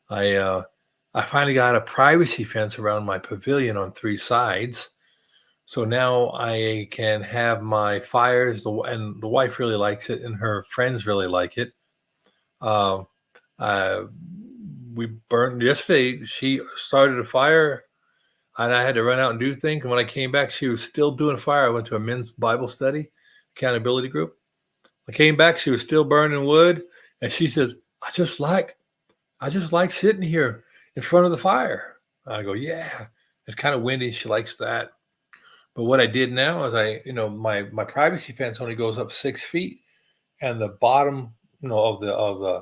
I finally got a privacy fence around my pavilion on 3 sides. So now I can have my fires, and the wife really likes it, and her friends really like it. Uh, uh, we burned yesterday. She started a fire, and I had to run out and do things. And when I came back, she was still doing fire. I went to a men's Bible study accountability group. I came back, she was still burning wood, and she says, I just like sitting here in front of the fire. I go, yeah, it's kind of windy. She likes that. But what I did now is my privacy fence only goes up 6 feet, and the bottom, of the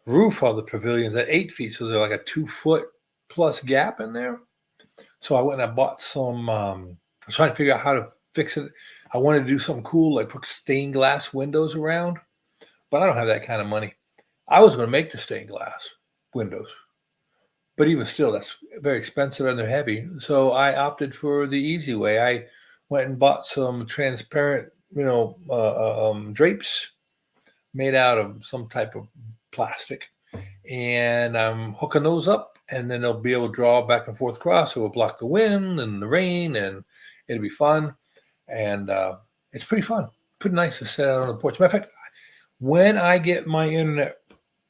roof of the pavilion is at 8 feet. So there's like a 2 foot plus gap in there. So I went and I bought some, I was trying to figure out how to fix it. I wanted to do something cool, like put stained glass windows around, but I don't have that kind of money. I was going to make the stained glass windows, but even still, that's very expensive and they're heavy. So I opted for the easy way. I went and bought some transparent, drapes made out of some type of plastic, and I'm hooking those up, and then they'll be able to draw back and forth across. It will block the wind and the rain, and it'll be fun. And it's pretty fun, pretty nice to sit out on the porch. Matter of fact, when I get my internet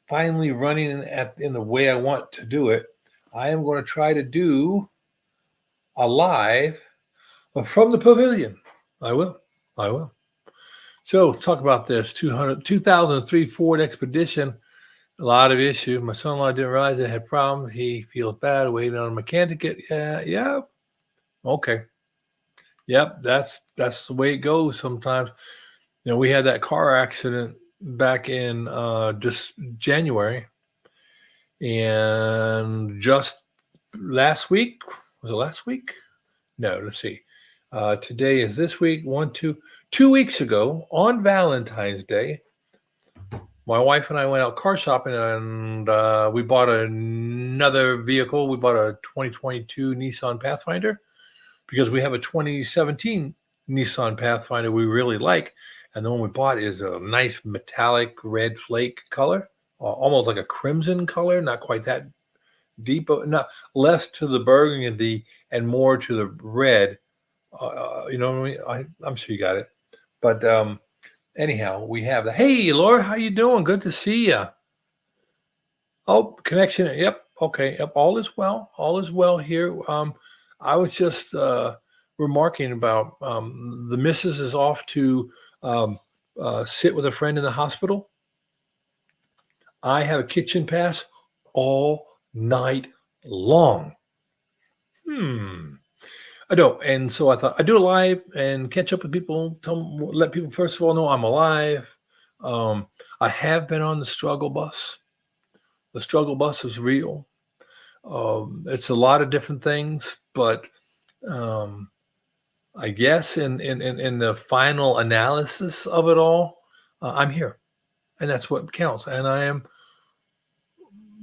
finally running in the way I want to do it, I am going to try to do a live from the pavilion. I will. So talk about this 2003 Ford Expedition. A lot of issues. My son-in-law didn't realize it had problems. He feels bad waiting on a mechanic to get. Yeah. Okay. Yep. That's the way it goes sometimes. We had that car accident back in just January, and just last week, was it last week? No, let's see. Today is this week. 2 weeks ago on Valentine's Day, my wife and I went out car shopping, and we bought another vehicle. We bought a 2022 Nissan Pathfinder because we have a 2017 Nissan Pathfinder we really like. And the one we bought is a nice metallic red flake color, almost like a crimson color, not quite that deep, but not less to the burgundy and more to the red. You know what I mean? I'm sure you got it. But anyhow, we have the, hey, Laura, how you doing? Good to see you. Oh, connection. Yep. Okay. Yep. All is well. All is well here. I was just remarking about the missus is off to sit with a friend in the hospital. I have a kitchen pass all night long. I don't. And so I thought I'd do it live and catch up with people, let people first of all know I'm alive. I have been on the struggle bus. The struggle bus is real. It's a lot of different things, but I guess in the final analysis of it all, I'm here, and that's what counts. And I am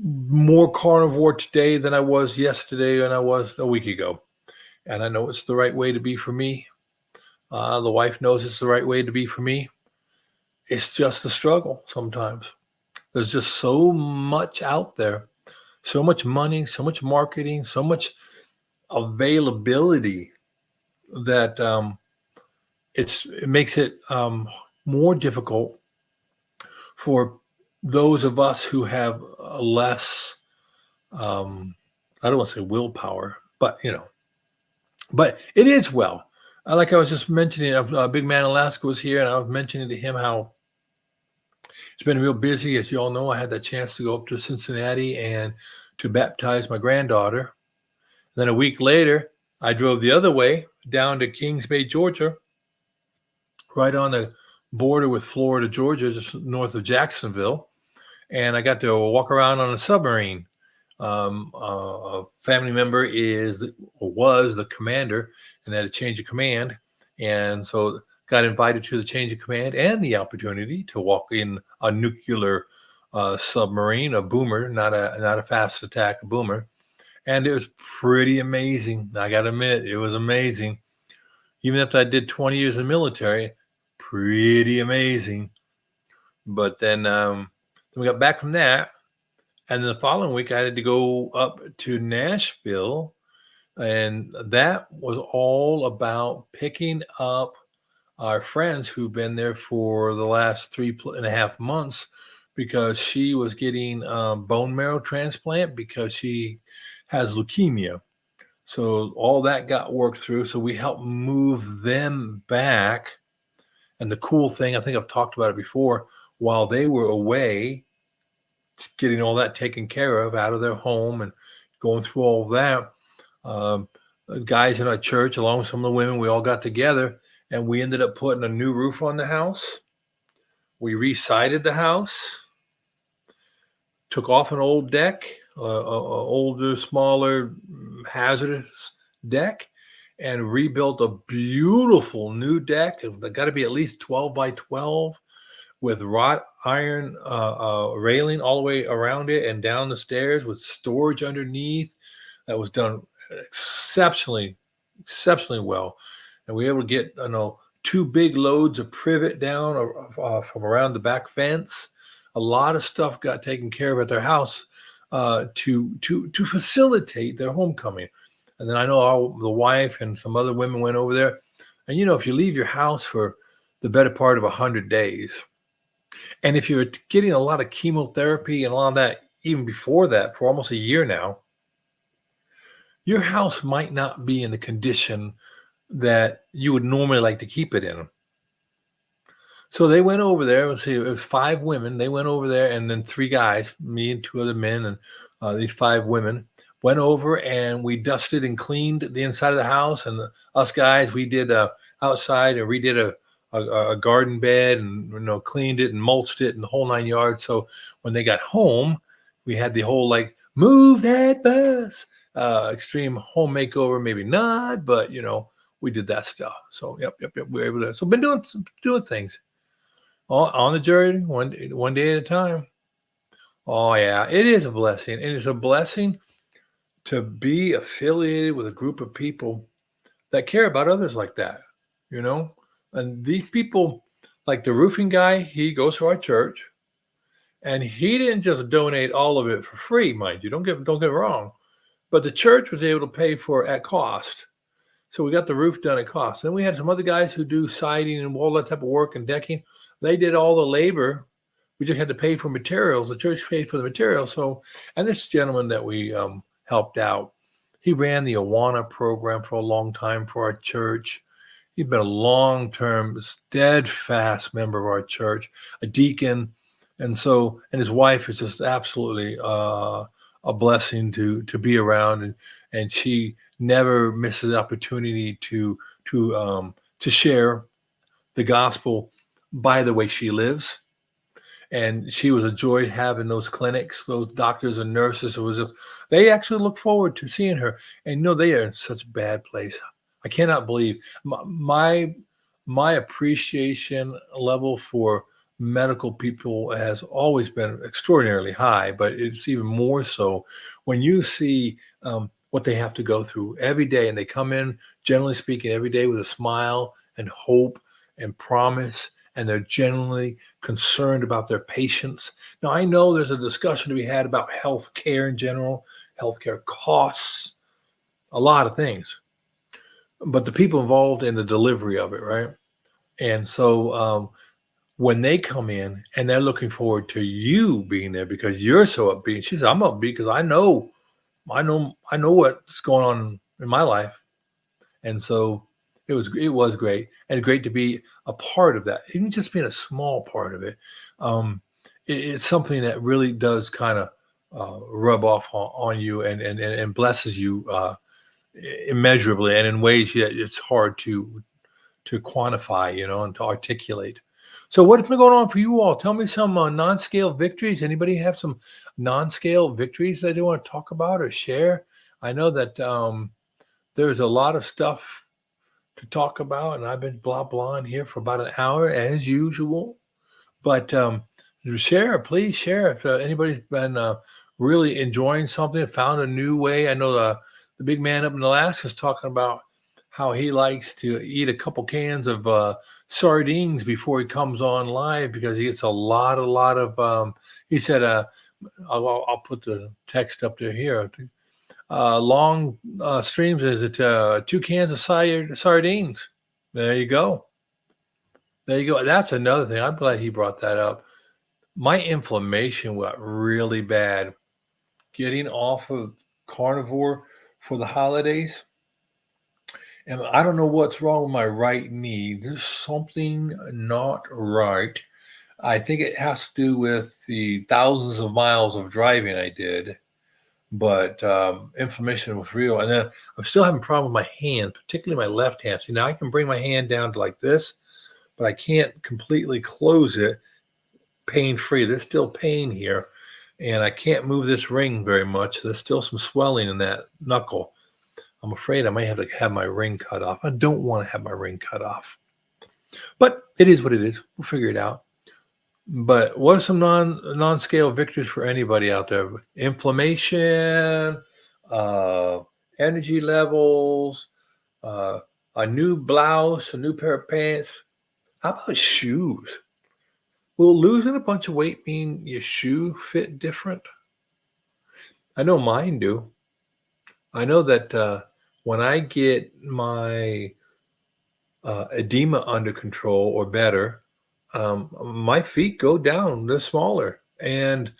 more carnivore today than I was yesterday and I was a week ago. And I know it's the right way to be for me. The wife knows it's the right way to be for me. It's just a struggle sometimes. There's just so much out there, so much money, so much marketing, so much availability that it makes it more difficult for those of us who have less, I don't want to say willpower, but but it is well. Like I was just mentioning, Big Man Alaska was here, and I was mentioning to him how it's been real busy. As you all know, I had that chance to go up to Cincinnati and to baptize my granddaughter. Then a week later, I drove the other way down to Kings Bay, Georgia, right on the border with Florida, Georgia, just north of Jacksonville. And I got to walk around on a submarine. A family member was the commander, and they had a change of command. And so got invited to the change of command and the opportunity to walk in a nuclear submarine, a boomer, not a fast attack, a boomer. And it was pretty amazing. I got to admit, it was amazing. Even after I did 20 years in the military, pretty amazing. But then we got back from that. And the following week, I had to go up to Nashville. And that was all about picking up our friends who've been there for the last 3.5 months because she was getting bone marrow transplant because she has leukemia. So all that got worked through. So we helped move them back. And the cool thing, I think I've talked about it before, while they were away, getting all that taken care of out of their home and going through all of that, um, guys in our church, along with some of the women, we all got together and we ended up putting a new roof on the house. We re-sided the house, took off an old deck, older, smaller, hazardous deck, and rebuilt a beautiful new deck. It's got to be at least 12 by 12 with wrought iron railing all the way around it and down the stairs with storage underneath. That was done exceptionally well. And we were able to get, 2 big loads of privet down from around the back fence. A lot of stuff got taken care of at their house to facilitate their homecoming. And then I know the wife and some other women went over there. And if you leave your house for the better part of 100 days, and if you're getting a lot of chemotherapy and a lot of that, even before that, for almost a year now, your house might not be in the condition that you would normally like to keep it in. So they went over there. Let's see, it was 5 women. They went over there, and then 3 guys, me and 2 other men, and these 5 women went over, and we dusted and cleaned the inside of the house. And us guys, we did outside and redid a garden bed and cleaned it and mulched it and the whole 9 yards. So when they got home, we had the whole move that bus, extreme home makeover. Maybe not, but we did that stuff. So yep. We were able to. So been doing things all on the journey, one day at a time. Oh yeah, it is a blessing, and it's a blessing to be affiliated with a group of people that care about others like that. And these people, like the roofing guy, he goes to our church, and he didn't just donate all of it for free, mind you. Don't get it wrong, but the church was able to pay for it at cost. So we got the roof done at cost. Then we had some other guys who do siding and all that type of work and decking. They did all the labor. We just had to pay for materials. The church paid for the materials. So, and this gentleman that we helped out, he ran the Awana program for a long time for our church. He's been a long-term, steadfast member of our church, a deacon. And his wife is just absolutely a blessing to be around. And she never misses opportunity to share the gospel by the way she lives. And she was a joy having those clinics, those doctors and nurses. They actually look forward to seeing her. And they are in such a bad place. I cannot believe my appreciation level for medical people has always been extraordinarily high, but it's even more so when you see what they have to go through every day. And they come in, generally speaking, every day with a smile and hope and promise. And they're genuinely concerned about their patients. Now, I know there's a discussion to be had about health care in general, healthcare costs, a lot of things, but the people involved in the delivery of it, right? And so when they come in and they're looking forward to you being there because you're so upbeat, she said, I'm upbeat because I know what's going on in my life. And so it was great, and great to be a part of that. Even just being a small part of it, it's something that really does kind of rub off on you and blesses you immeasurably, and in ways that it's hard to quantify, and to articulate. So what's been going on for you all? Tell me some non-scale victories. Anybody have some non-scale victories that they want to talk about or share? I know that there's a lot of stuff to talk about, and I've been blah in here for about an hour as usual. But please share if anybody's been really enjoying something, found a new way. I know the big man up in Alaska is talking about how he likes to eat a couple cans of sardines before he comes on live because he gets a lot of. He said, I'll put the text up there here. Long streams is it 2 cans of sardines. There you go. That's another thing. I'm glad he brought that up. my inflammation got really bad getting off of carnivore for the holidays. And I don't know what's wrong with my right knee. There's something not right. I think it has to do with the thousands of miles of driving I did, but inflammation was real. And then I'm still having a problem with my hand, particularly my left hand. See, now I can bring my hand down to like this, but I can't completely close it pain free. There's still pain here, and I can't move this ring very much. There's still some swelling in that knuckle. I'm afraid I might have to have my ring cut off. I don't want to have my ring cut off, but it is what it is. We'll figure it out. But what are some non-scale victories for anybody out there? Inflammation, uh, energy levels, uh, a new blouse, a new pair of pants. How about shoes? Will losing a bunch of weight mean your shoe fit different? I know mine do. I know that when I get my edema under control or better, my feet go down. They're smaller. And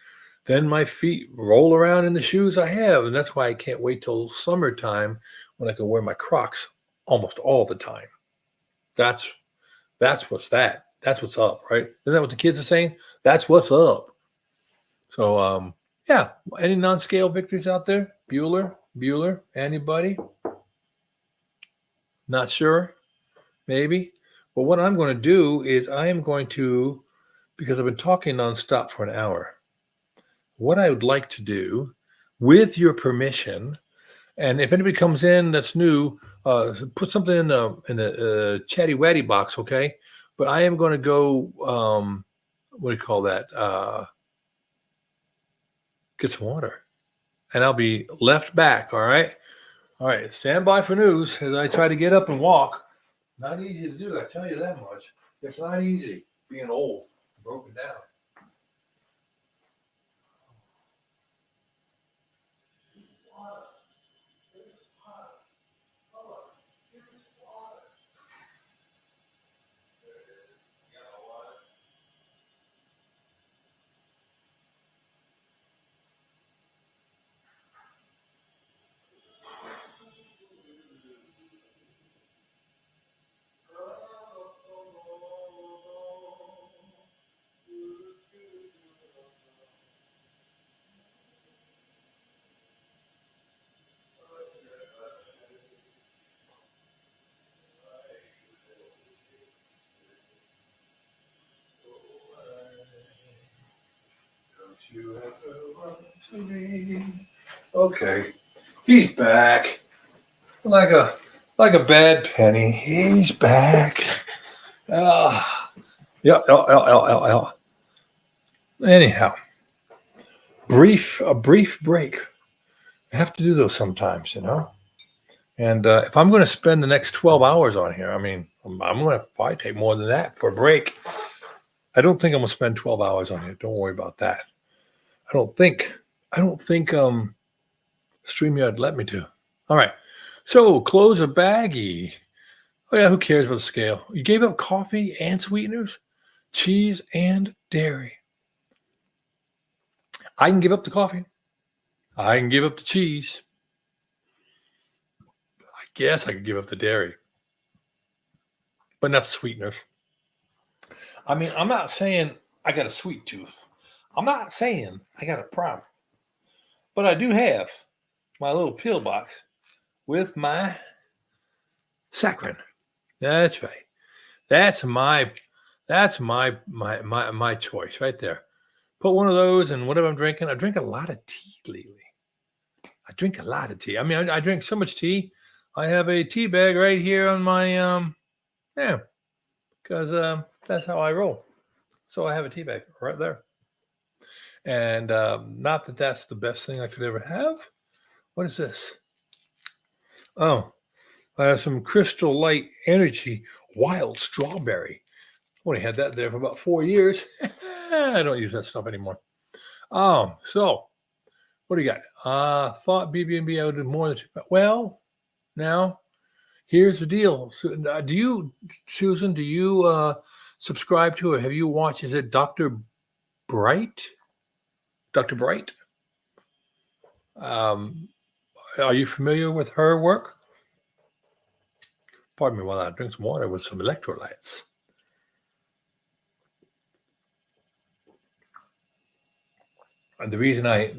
then my feet roll around in the shoes I have. And that's why I can't wait till summertime when I can wear my Crocs almost all the time. That's That's what's up, right? Isn't that what the kids are saying? That's what's up. So yeah, any non-scale victories out there? Bueller, anybody? Not sure, maybe. But what I'm going to do is I am going to, because I've been talking nonstop for an hour, what I would like to do, with your permission, and if anybody comes in that's new, put something in the chatty watty box, okay? But I am going to go, what do you call that? Get some water, and I'll be left back. All right. All right. Stand by for news as I try to get up and walk. Not easy to do. I tell you that much. It's not easy being old, broken down. You ever run to me? Okay, he's back like a bad penny. He's back. Yeah, yeah. Anyhow, a brief break. I have to do those sometimes, you know. And if I'm going to spend the next 12 hours on here, I mean, I'm going to probably take more than that for a break. I don't think I'm going to spend 12 hours on here. Don't worry about that. I don't think StreamYard let me to. All right. So close a baggie. Oh yeah, who cares about the scale? You gave up coffee and sweeteners, cheese and dairy. I can give up the coffee. I can give up the cheese. I guess I could give up the dairy, but not the sweeteners. I mean, I'm not saying I got a sweet tooth. I'm not saying I got a problem. But I do have my little pill box with my saccharin. That's right. That's my my choice right there. Put one of those in whatever I'm drinking. I drink a lot of tea lately. I drink a lot of tea. I mean, I drink so much tea. I have a tea bag right here on my yeah, because that's how I roll. So I have a tea bag right there. And not that that's the best thing I could ever have. What is this? Oh, I have some Crystal Light Energy Wild Strawberry. I only had that there for about 4 years. I don't use that stuff anymore. So what do you got? Thought BB&B I would do more than well. Now here's the deal. So, do you, Susan? Do you subscribe to or have you watched? Is it Dr. Bright. Dr. Bright. Are you familiar with her work? Pardon me while I drink some water with some electrolytes. And the reason I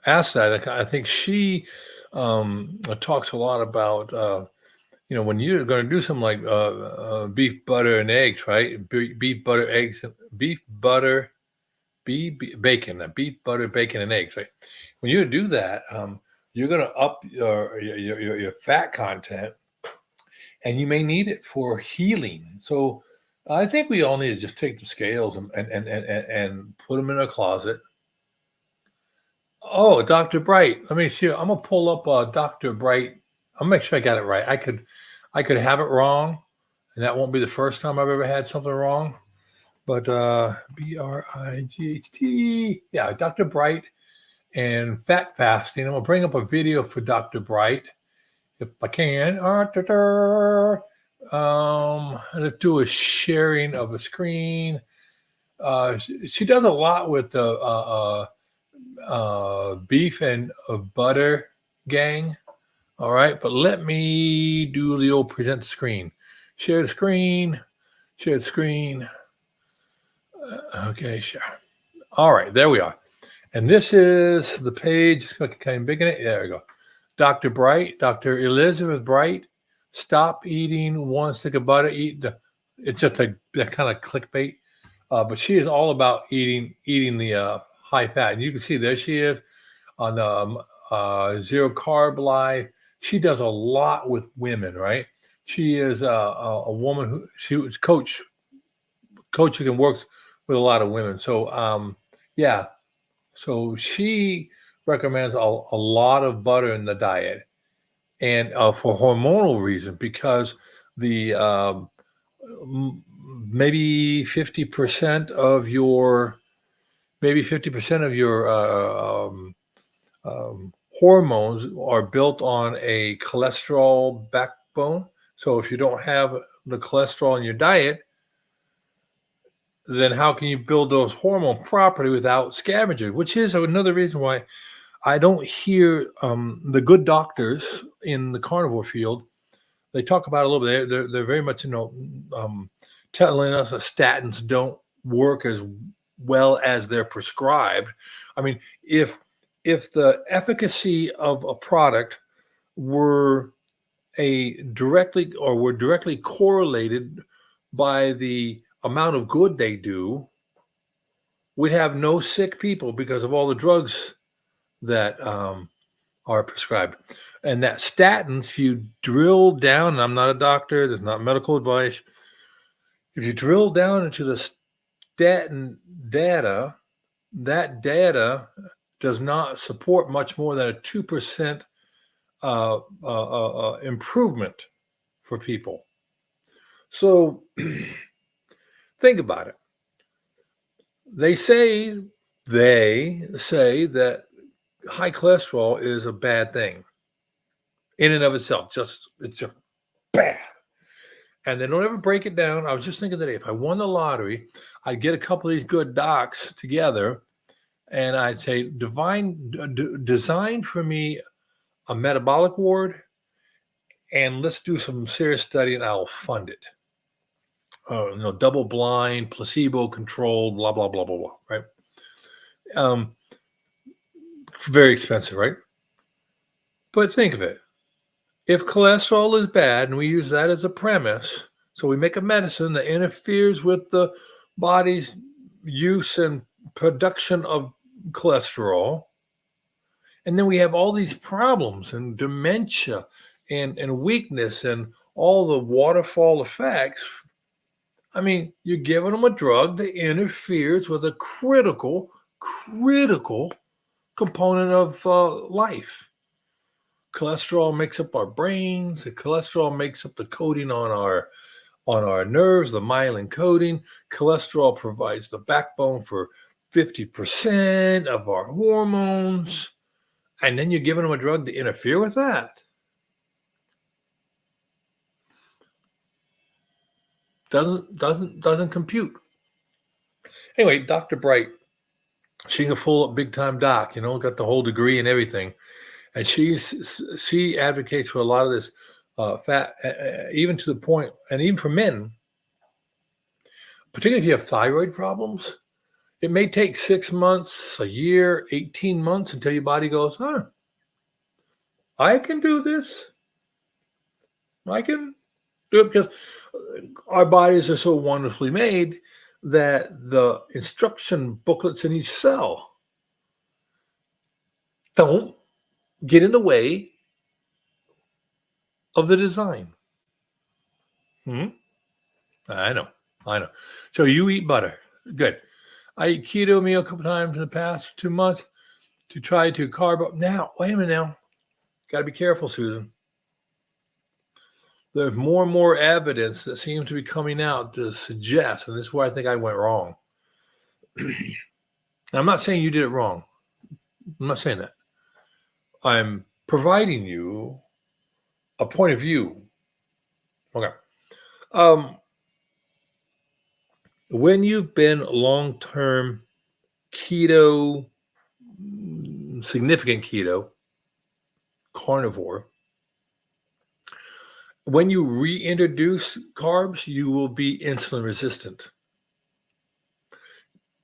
asked that, I think she talks a lot about when you're going to do something like beef butter and eggs, right? Beef butter eggs, beef butter, bacon, beef butter, bacon, and eggs, right? When you do that, you're going to up your fat content, and you may need it for healing. So I think we all need to just take the scales and put them in a closet. Oh, Dr. Bright. Let me see. I'm gonna pull up Dr. Bright. I'll make sure I got it right. I could have it wrong, and that won't be the first time I've ever had something wrong. But Bright. Yeah, Dr. Bright and fat fasting. I'm gonna bring up a video for Dr. Bright if I can. Let's do a sharing of a screen. She does a lot with the beef and butter gang. All right, but let me do the old present screen. Share the screen. Share the screen. Okay, sure. All right, there we are. And this is the page. Kind of big in it. There we go. Dr. Bright, Dr. Elizabeth Bright. Stop eating one stick of butter. It's just that kind of clickbait. But she is all about eating the high fat. And you can see there she is on the zero carb life. She does a lot with women, right? She is a woman she was coaching and works with a lot of women. So yeah, so she recommends a lot of butter in the diet, and for hormonal reasons, because the maybe 50% of your hormones are built on a cholesterol backbone. So if you don't have the cholesterol in your diet, then how can you build those hormones properly without scavenging? Which is another reason why I don't hear the good doctors in the carnivore field. They talk about it a little bit. They're very much telling us that statins don't work as well as they're prescribed. I mean, if the efficacy of a product were directly correlated by the amount of good they do, we'd have no sick people because of all the drugs that are prescribed. And that statins, if you drill down, and I'm not a doctor, there's not medical advice. If you drill down into the statin data, that data does not support much more than a 2% improvement for people. So think about it. They say that high cholesterol is a bad thing in and of itself. It's just bad. And they don't ever break it down. I was just thinking today, if I won the lottery, I'd get a couple of these good docs together, and I'd say, design for me a metabolic ward, and let's do some serious study, and I'll fund it. Double blind, placebo controlled, blah blah blah blah blah. Right? Very expensive, right? But think of it. If cholesterol is bad, and we use that as a premise, so we make a medicine that interferes with the body's use and production of cholesterol, and then we have all these problems and dementia and weakness and all the waterfall effects. I mean, you're giving them a drug that interferes with a critical component of life. Cholesterol makes up our brains. The cholesterol makes up the coating on our nerves, the myelin coating. Cholesterol provides the backbone for 50% of our hormones. And then you're giving them a drug to interfere with that. Doesn't compute. Anyway, Dr. Bright, she's a full big time doc, got the whole degree and everything. And she advocates for a lot of this fat, even to the point, and even for men, particularly if you have thyroid problems, it may take 6 months, a year, 18 months until your body goes, I can do this. I can do it because our bodies are so wonderfully made that the instruction booklets in each cell don't get in the way of the design. I know. So you eat butter. Good. I eat keto meal a couple times in the past 2 months to try to carb up. Now, wait a minute now. Got to be careful, Susan. There's more and more evidence that seems to be coming out to suggest, and this is where I think I went wrong. I'm not saying you did it wrong. I'm not saying that. I'm providing you a point of view. Okay. When you've been long-term keto, significant keto, carnivore, when you reintroduce carbs, you will be insulin resistant.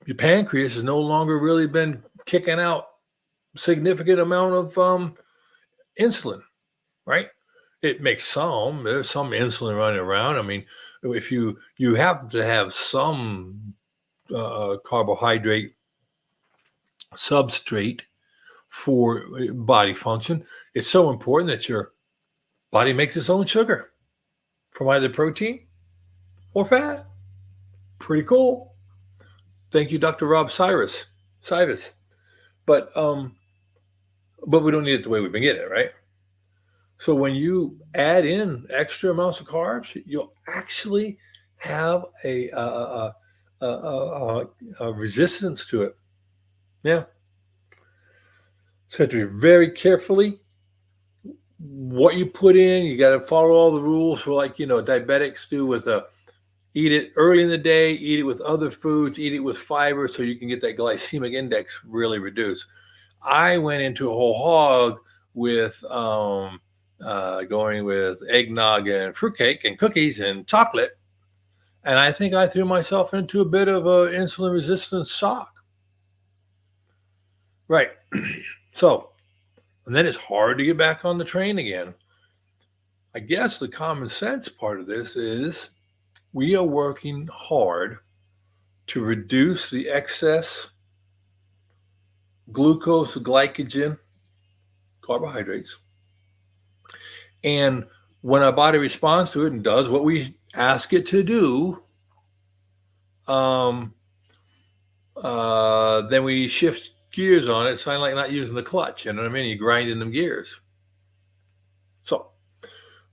Your pancreas has no longer really been kicking out significant amount of insulin, right? It makes there's some insulin running around. I mean, if you have to have some carbohydrate substrate for body function, it's so important that your body makes its own sugar from either protein or fat. Pretty cool. Thank you, Dr. Rob Cyrus. But we don't need it the way we've been getting it, right? So when you add in extra amounts of carbs, you'll actually have a resistance to it. Yeah. So you have to be very carefully what you put in. You got to follow all the rules for, like, diabetics do with eat it early in the day, eat it with other foods, eat it with fiber so you can get that glycemic index really reduced. I went into a whole hog with going with eggnog and fruitcake and cookies and chocolate. And I think I threw myself into a bit of an insulin resistance shock. Right. So, and then it's hard to get back on the train again. I guess the common sense part of this is we are working hard to reduce the excess glucose, glycogen, carbohydrates. And when our body responds to it and does what we ask it to do, then we shift gears on it. It's kind of like not using the clutch. You know what I mean? You're grinding them gears. So,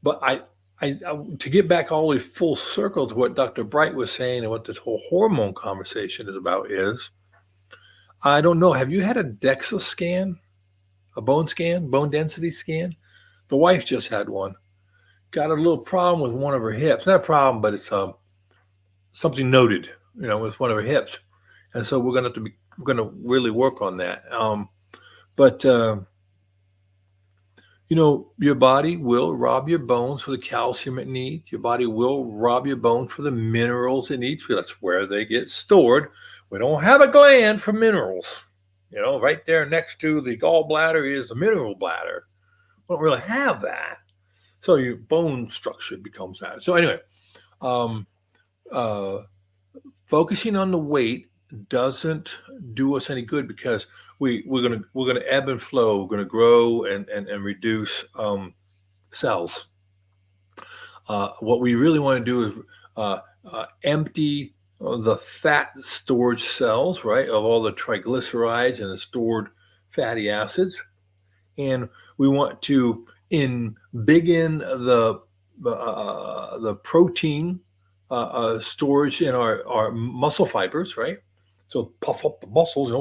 but I to get back all the way full circle to what Dr. Bright was saying and what this whole hormone conversation is about is, I don't know. Have you had a DEXA scan, a bone density scan? The wife just had one. Got a little problem with one of her hips. Not a problem, but it's something noted, with one of her hips. And so we're going to really work on that. Your body will rob your bones for the calcium it needs. Your body will rob your bones for the minerals it needs. That's where they get stored. We don't have a gland for minerals. Right there next to the gallbladder is the mineral bladder. We don't really have that. So your bone structure becomes that. So anyway, focusing on the weight doesn't do us any good because we're gonna ebb and flow. We're gonna grow and reduce cells. What we really want to do is empty the fat storage cells, right, of all the triglycerides and the stored fatty acids, and we want to big in the protein storage in our muscle fibers, right? So puff up the muscles,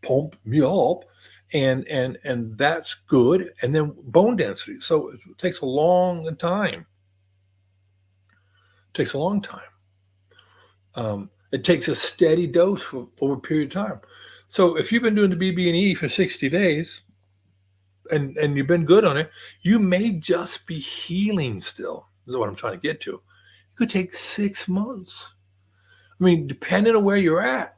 pump me up, and that's good. And then bone density. So it takes a long time. It takes a steady dose for over a period of time. So if you've been doing the BB&E for 60 days and you've been good on it, you may just be healing still. This is what I'm trying to get to. It could take 6 months. I mean, depending on where you're at.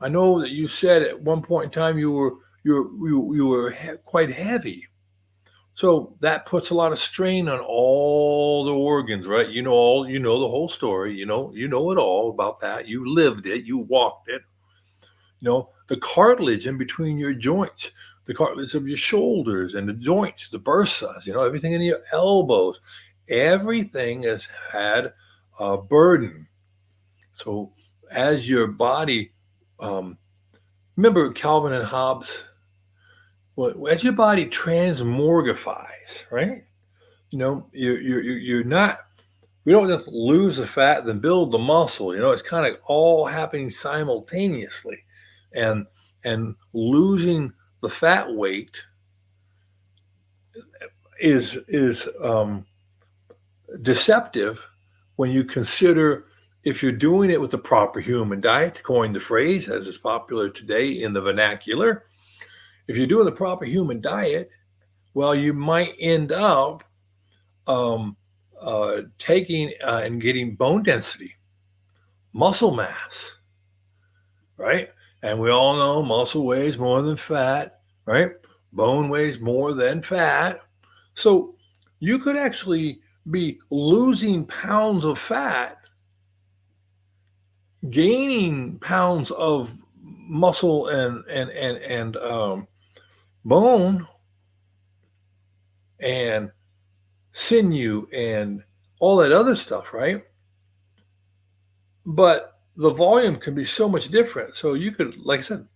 I know that you said at one point in time you were quite heavy. So that puts a lot of strain on all the organs, right? You know the whole story. You know it all about that. You lived it. You walked it. The cartilage in between your joints, the cartilage of your shoulders and the joints, the bursas, everything in your elbows, everything has had a burden. So as your body, remember Calvin and Hobbes, well, as your body transmorgifies, right? You're not. We don't just lose the fat, then build the muscle. It's kind of all happening simultaneously, and losing the fat weight is deceptive when you consider if you're doing it with the proper human diet, to coin the phrase as is popular today in the vernacular. If you're doing the proper human diet, well, you might end up taking and getting bone density, muscle mass, right? And we all know muscle weighs more than fat, right? Bone weighs more than fat. So you could actually be losing pounds of fat, gaining pounds of muscle and bone and sinew and all that other stuff, right? But the volume can be so much different. So you could, like I said,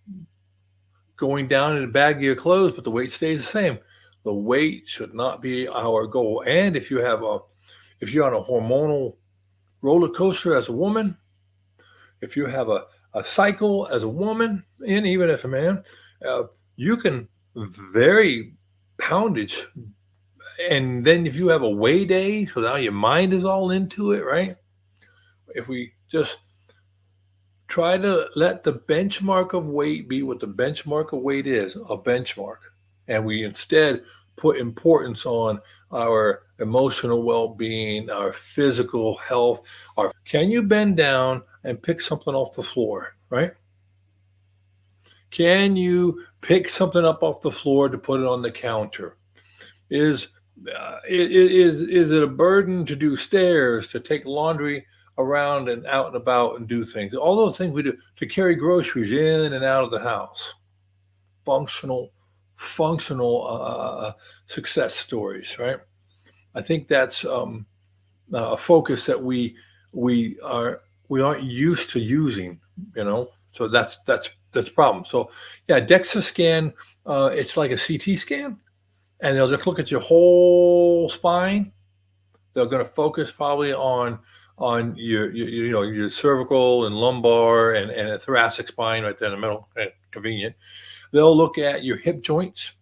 going down in a bag of your clothes, but the weight stays the same. The weight should not be our goal. And if you're on a hormonal roller coaster as a woman, if you have a cycle as a woman, and even as a man, you can vary poundage. And then if you have a weigh day, so now your mind is all into it, right? If we just try to let the benchmark of weight be what the benchmark of weight is, a benchmark, and we instead put importance on our emotional well-being, our physical health. Can you bend down and pick something off the floor, right? Can you pick something up off the floor to put it on the counter? Is it a burden to do stairs, to take laundry around and out and about and do things? All those things we do, to carry groceries in and out of the house. Functional success stories, right? I think that's a focus that we aren't used to using, So that's a problem. So yeah, DEXA scan, it's like a CT scan, and they'll just look at your whole spine. They're going to focus probably on your cervical and lumbar and a thoracic spine right there in the middle. Convenient. They'll look at your hip joints,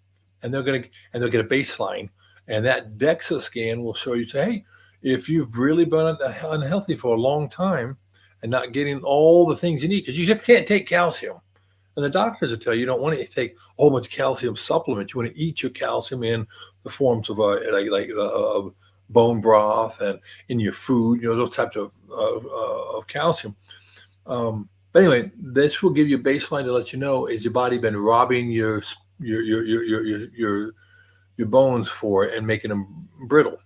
and they'll get a baseline, and that DEXA scan will show you, say, hey, if you've really been unhealthy for a long time and not getting all the things you need, because you just can't take calcium. And the doctors will tell you don't want to take a whole bunch of calcium supplements. You want to eat your calcium in the forms of bone broth and in your food, those types of calcium. But anyway, this will give you a baseline to let you know, has your body been robbing your bones for it and making them brittle?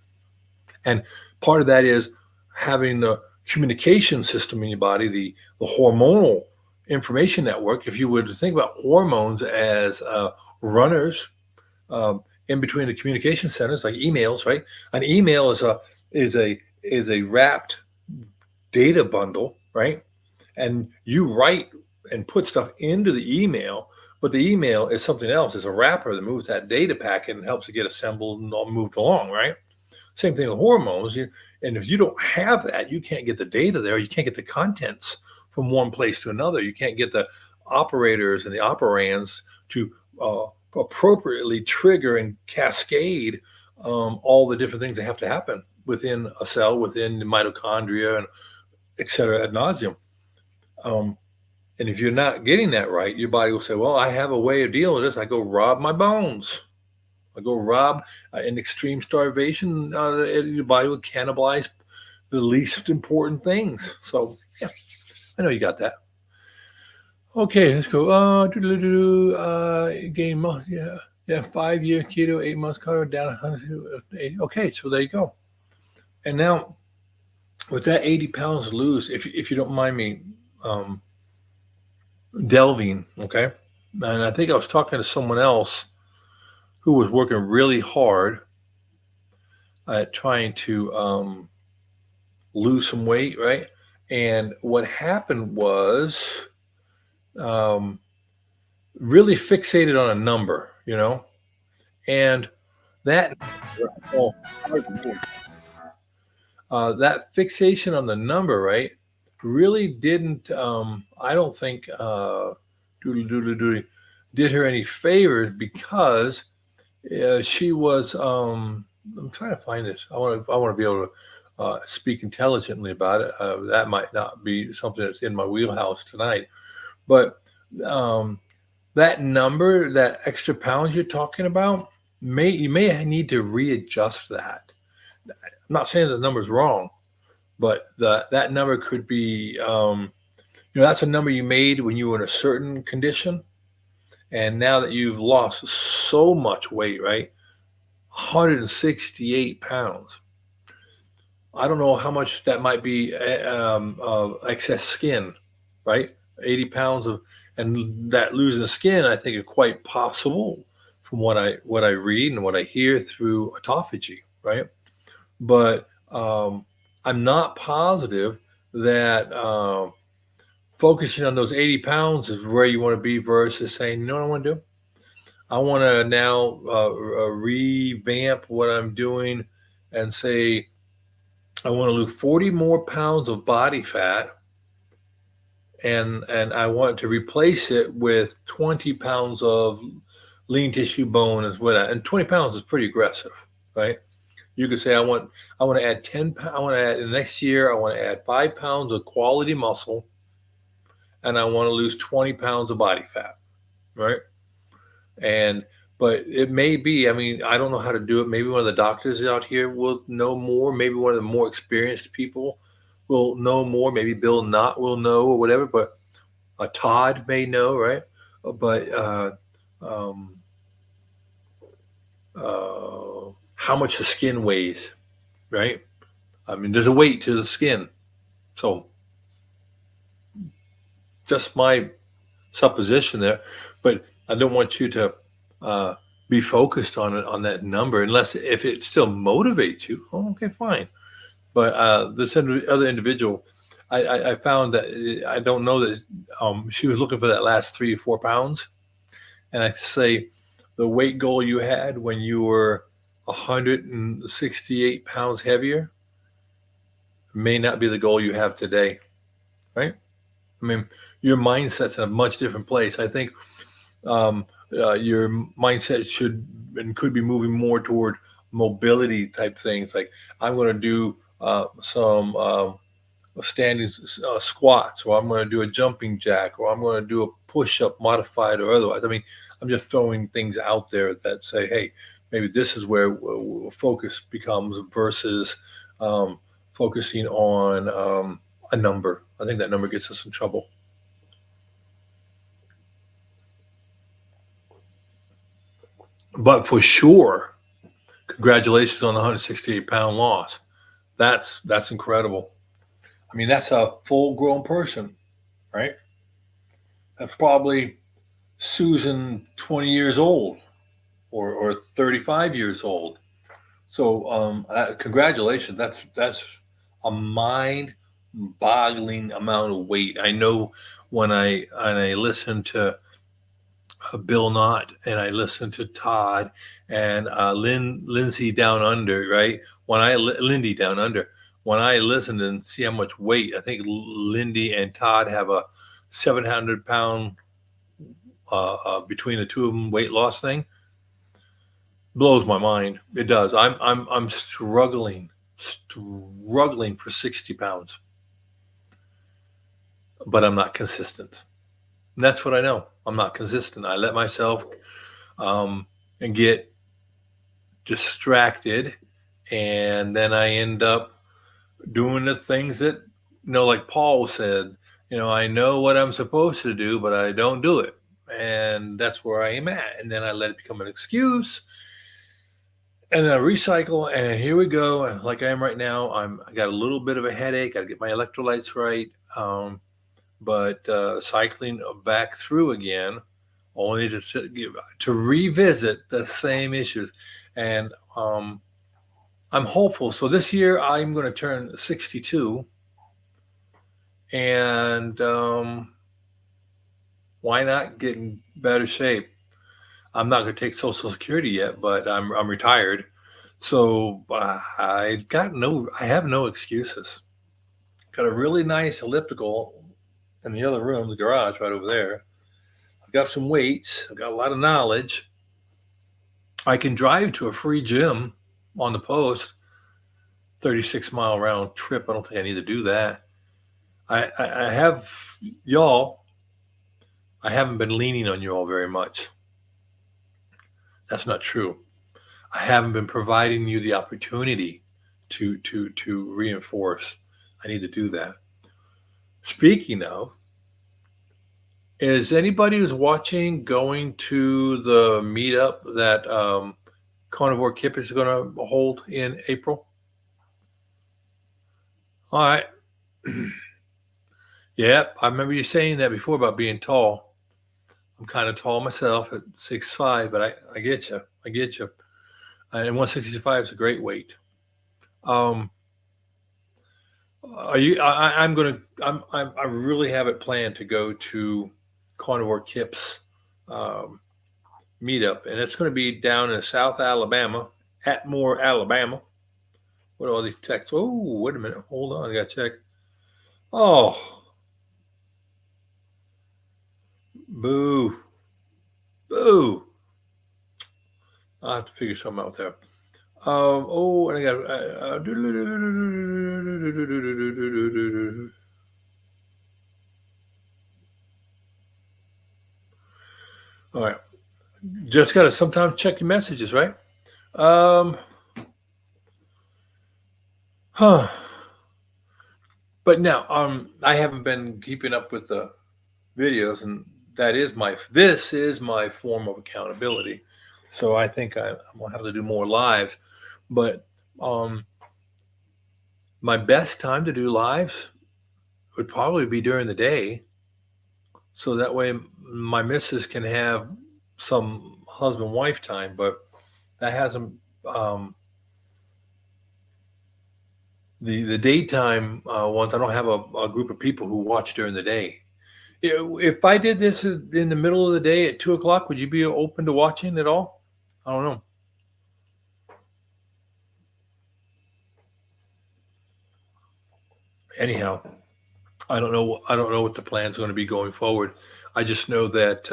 And part of that is having the communication system in your body, the hormonal information network. If you were to think about hormones as runners in between the communication centers, like emails, right? An email is a wrapped data bundle, right? And you write and put stuff into the email, but the email is something else. It's a wrapper that moves that data packet and helps it get assembled and all moved along, right? Same thing with hormones. And if you don't have that, you can't get the data there. You can't get the contents from one place to another. You can't get the operators and the operands to appropriately trigger and cascade all the different things that have to happen within a cell, within the mitochondria, and et cetera, ad nauseum. Um, and if you're not getting that right, your body will say, well, I have a way of dealing with this. I go rob my bones. I go rob in extreme starvation. Your body would cannibalize the least important things. So, yeah, I know you got that. Okay, let's go. Gain muscle. Yeah, 5 year keto, 8 months cardio, down 180. Okay, so there you go. And now, with that 80 pounds to lose, if you don't mind me um, delving, okay? And I think I was talking to someone else who was working really hard at trying to lose some weight, right? And what happened was um, really fixated on a number, and that oh, that fixation on the number, right, really didn't. I don't think doodle doodle doodle did her any favors because she was. I'm trying to find this. I want to be able to speak intelligently about it. That might not be something that's in my wheelhouse tonight, but um, that number, that extra pounds you're talking about, you may need to readjust that. I'm not saying the number's wrong, but that number could be, that's a number you made when you were in a certain condition, and now that you've lost so much weight, right? 168 pounds. I don't know how much that might be of excess skin, right? 80 pounds of, and that losing skin, I think, is quite possible from what I read and what I hear through autophagy, right? But I'm not positive that focusing on those 80 pounds is where you want to be versus saying, you know what I want to do? I want to now revamp what I'm doing and say, I want to lose 40 more pounds of body fat, and I want to replace it with 20 pounds of lean tissue bone as well. And 20 pounds is pretty aggressive, right? You could say, I want to add 10 pounds. I want to add in the next year, I want to add 5 pounds of quality muscle, and I want to lose 20 pounds of body fat, right? And but it may be, I mean, I don't know how to do it. Maybe one of the doctors out here will know more. Maybe one of the more experienced people will know more. Maybe Bill Knott will know or whatever, but Todd may know, right? But um, how much the skin weighs, right? I mean, there's a weight to the skin. So just my supposition there, but I don't want you to uh, be focused on it, on that number, unless if it still motivates you. Oh, okay, fine. But this other individual, I found that I don't know that she was looking for that last 3 or 4 pounds, and I say the weight goal you had when you were 168 pounds heavier may not be the goal you have today, right? I mean, your mindset's in a much different place. I think your mindset should and could be moving more toward mobility type things. Like I'm going to do some standing squats, or I'm going to do a jumping jack, or I'm going to do a push-up modified or otherwise. I mean, I'm just throwing things out there that say, hey, maybe this is where focus becomes versus focusing on a number. I think that number gets us in trouble. But for sure, congratulations on the 168-pound loss. That's incredible. I mean, that's a full-grown person, right? That's probably Susan 20 years old or 35 years old. So congratulations. That's a mind-boggling amount of weight. I know when I listen to Bill Knott and I listen to Todd and Lindsay Down Under, right? Lindy Down Under, when I listen and see how much weight, I think Lindy and Todd have a 700-pound between the two of them weight loss thing. Blows my mind. It does. I'm struggling for 60 pounds. but I'm not consistent. And that's what I know. I'm not consistent. I let myself and get distracted, and then I end up doing the things that, like Paul said, I know what I'm supposed to do, but I don't do it. And that's where I am at. And then I let it become an excuse. And then I recycle, and here we go. And like I am right now, I got a little bit of a headache. I get my electrolytes right. But cycling back through again, only to revisit the same issues. And I'm hopeful. So this year I'm going to turn 62, and why not get in better shape? I'm not going to take Social Security yet, but I'm retired, so I have no excuses. Got a really nice elliptical in the other room, the garage right over there. I've got some weights. I've got a lot of knowledge. I can drive to a free gym on the post, 36-mile round trip. I don't think I need to do that. I have y'all. I haven't been leaning on you all very much. That's not true. I haven't been providing you the opportunity to reinforce. I need to do that. Speaking of, is anybody who's watching going to the meetup that Carnivore Kip is going to hold in April? All right. Yep, I remember you saying that before about being tall. I'm kind of tall myself at 6'5", but I get you. I get you. And 165 is a great weight. Are you? I'm gonna. I really have it planned to go to Carnivore Kip's meetup, and it's going to be down in South Alabama, Atmore, Alabama. What are all these texts? Oh, wait a minute. Hold on. I got to check. Oh, boo. Boo. I'll have to figure something out there. And I got. All right. Just got to sometimes check your messages, right? Huh. But now, I haven't been keeping up with the videos, and this is my form of accountability. So I think I'm gonna have to do more lives. But my best time to do lives would probably be during the day, so that way my missus can have some husband-wife time. But that hasn't. The daytime ones, I don't have a group of people who watch during the day. If I did this in the middle of the day at 2:00, would you be open to watching at all? I don't know. Anyhow, I don't know. I don't know what the plan's going to be going forward. I just know that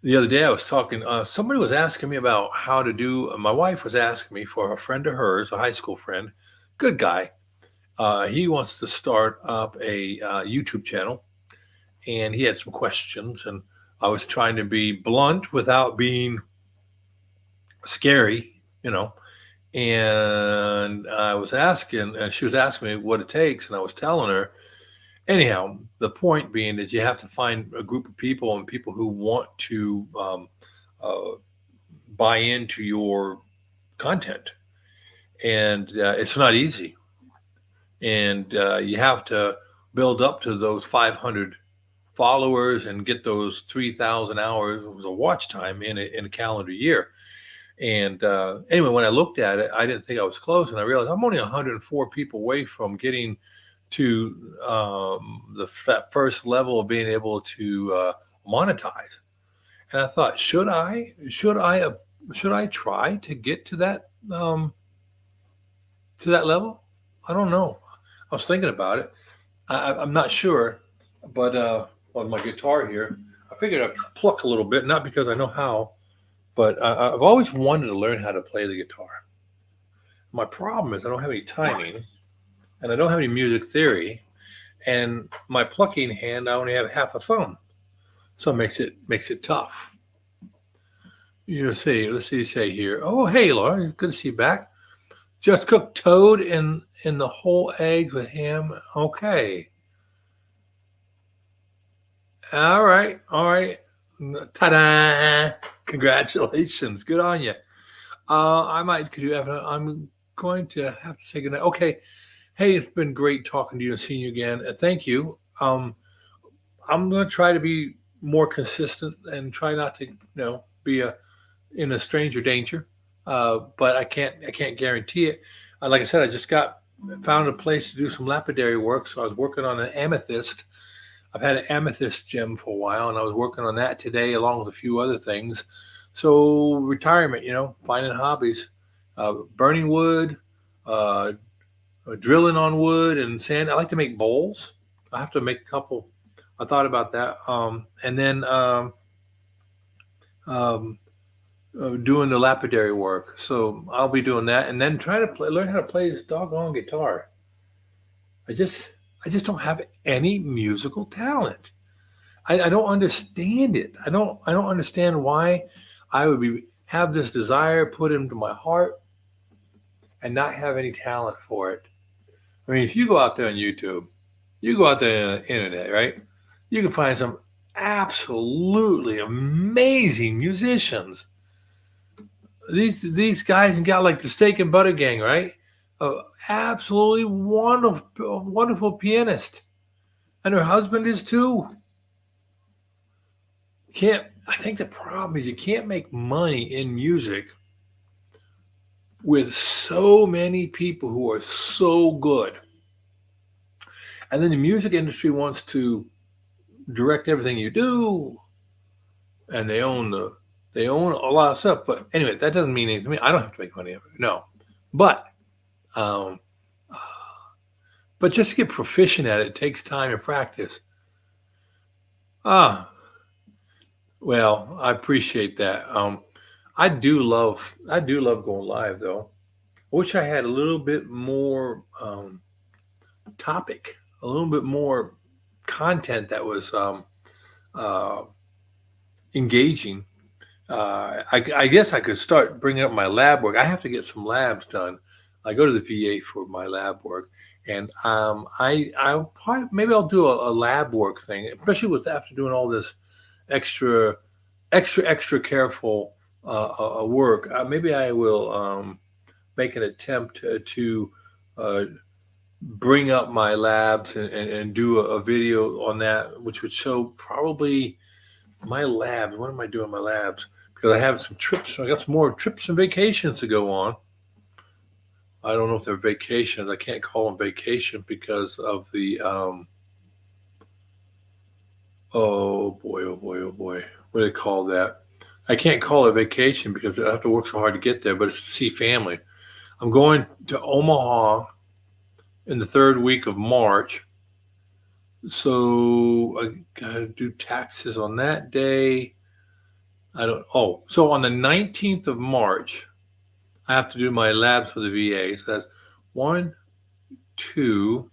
the other day I was talking. Somebody was asking me about how to do. My wife was asking me for a friend of hers, a high school friend, good guy. He wants to start up a YouTube channel, and he had some questions, and I was trying to be blunt without being scary, and I was asking, and she was asking me what it takes, and I was telling her. Anyhow, the point being that you have to find a group of people and people who want to buy into your content, and it's not easy, and you have to build up to those 500 followers and get those 3,000 hours of watch time in a calendar year. And anyway, when I looked at it, I didn't think I was close, and I realized I'm only 104 people away from getting to that first level of being able to monetize. And I thought, should I try to get to that level? I don't know. I was thinking about it. I'm not sure, but on my guitar here, I figured I'd pluck a little bit, not because I know how, but I've always wanted to learn how to play the guitar. My problem is I don't have any timing, and I don't have any music theory, and my plucking hand, I only have half a thumb, so it makes it tough. You see, let's see, say here. Oh, hey, Laura, good to see you back. Just cooked toad in the whole eggs with ham. Okay, all right, all right. Ta-da! Congratulations, good on you. I might could you have. I'm going to have to say goodnight. Okay. Hey, it's been great talking to you and seeing you again. Thank you. I'm going to try to be more consistent and try not to, be in a stranger danger. But I can't guarantee it. Like I said, I just got found a place to do some lapidary work, so I was working on an amethyst. I've had an amethyst gem for a while, and I was working on that today, along with a few other things. So retirement, finding hobbies, burning wood, uh, drilling on wood and sand. I like to make bowls. I have to make a couple. I thought about that. And then um, doing the lapidary work. So I'll be doing that, and then trying to learn how to play this doggone guitar. I just, I just don't have any musical talent. I don't understand it. I don't understand why I would have this desire put into my heart and not have any talent for it. I mean, if you go out there on YouTube, you go out there on the internet, right? You can find some absolutely amazing musicians. These guys got like the Steak and Butter Gang, right? Absolutely wonderful, wonderful pianist, and her husband is too. Can't I think the problem is you can't make money in music with so many people who are so good, and then the music industry wants to direct everything you do, and they own a lot of stuff. But anyway, that doesn't mean anything to me. I don't have to make money of it. No, but um, but just to get proficient at it, it takes time and practice. Ah, well, I appreciate that. I do love going live though. I wish I had a little bit more topic, a little bit more content that was uh, engaging. I guess I could start bringing up my lab work. I have to get some labs done. I go to the VA for my lab work, and I'll probably, maybe I'll do a lab work thing, especially with after doing all this extra extra careful work. Maybe I will make an attempt to uh, bring up my labs and do a video on that, which would show probably my labs. What am I doing in my labs? Because I have some trips. I got some more trips and vacations to go on. I don't know if they're vacations. I can't call them vacation because of the oh boy, oh boy, oh boy. What do they call that? I can't call it vacation because I have to work so hard to get there, but it's to see family. I'm going to Omaha in the third week of March. So I gotta do taxes on that day. So on the 19th of March, I have to do my labs for the VA. So that's one, two.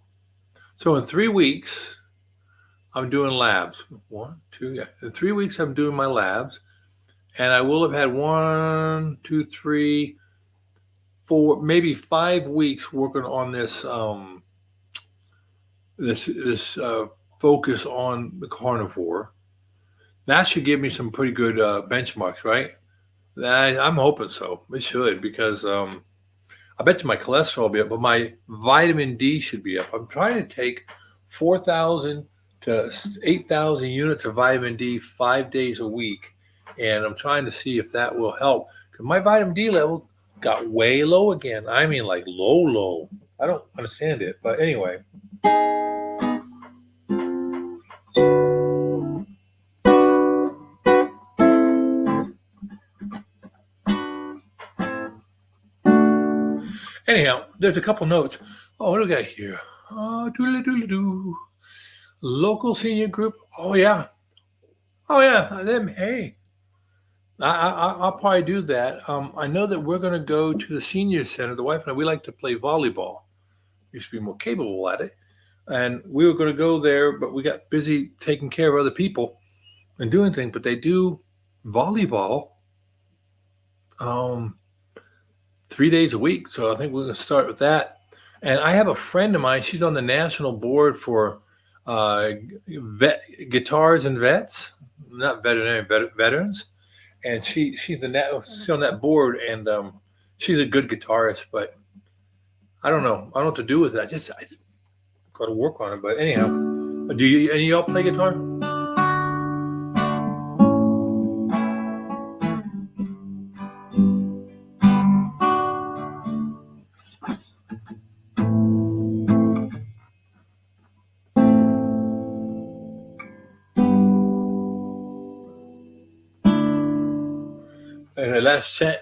So in 3 weeks, I'm doing labs. One, two, yeah. In 3 weeks, I'm doing my labs. And I will have had 1, 2, 3, 4, maybe 5 weeks working on this focus on the carnivore. That should give me some pretty good benchmarks, right? I'm hoping so. It should because I bet you my cholesterol will be up, but my vitamin D should be up. I'm trying to take 4,000 to 8,000 units of vitamin D 5 days a week, and I'm trying to see if that will help because my vitamin D level got way low again. I mean, like low, low. I don't understand it, but anyway. Anyhow, there's a couple notes. Oh, what do we got here? Oh, doodly doodly doo. Local senior group. Oh yeah. Oh yeah. Them. Hey, I'll probably do that. I know that we're going to go to the senior center. The wife and I, we like to play volleyball. Used to be more capable at it. and we were going to go there, but we got busy taking care of other people and doing things. But they do volleyball um, 3 days a week, so I think we're going to start with that. And I have a friend of mine. She's on the national board for uh, guitars and vets, not veterinary veterans. And she's on that board, and she's a good guitarist. But I don't know. I don't know what to do with it. I just got to work on it. But anyhow, do you any of y'all play guitar?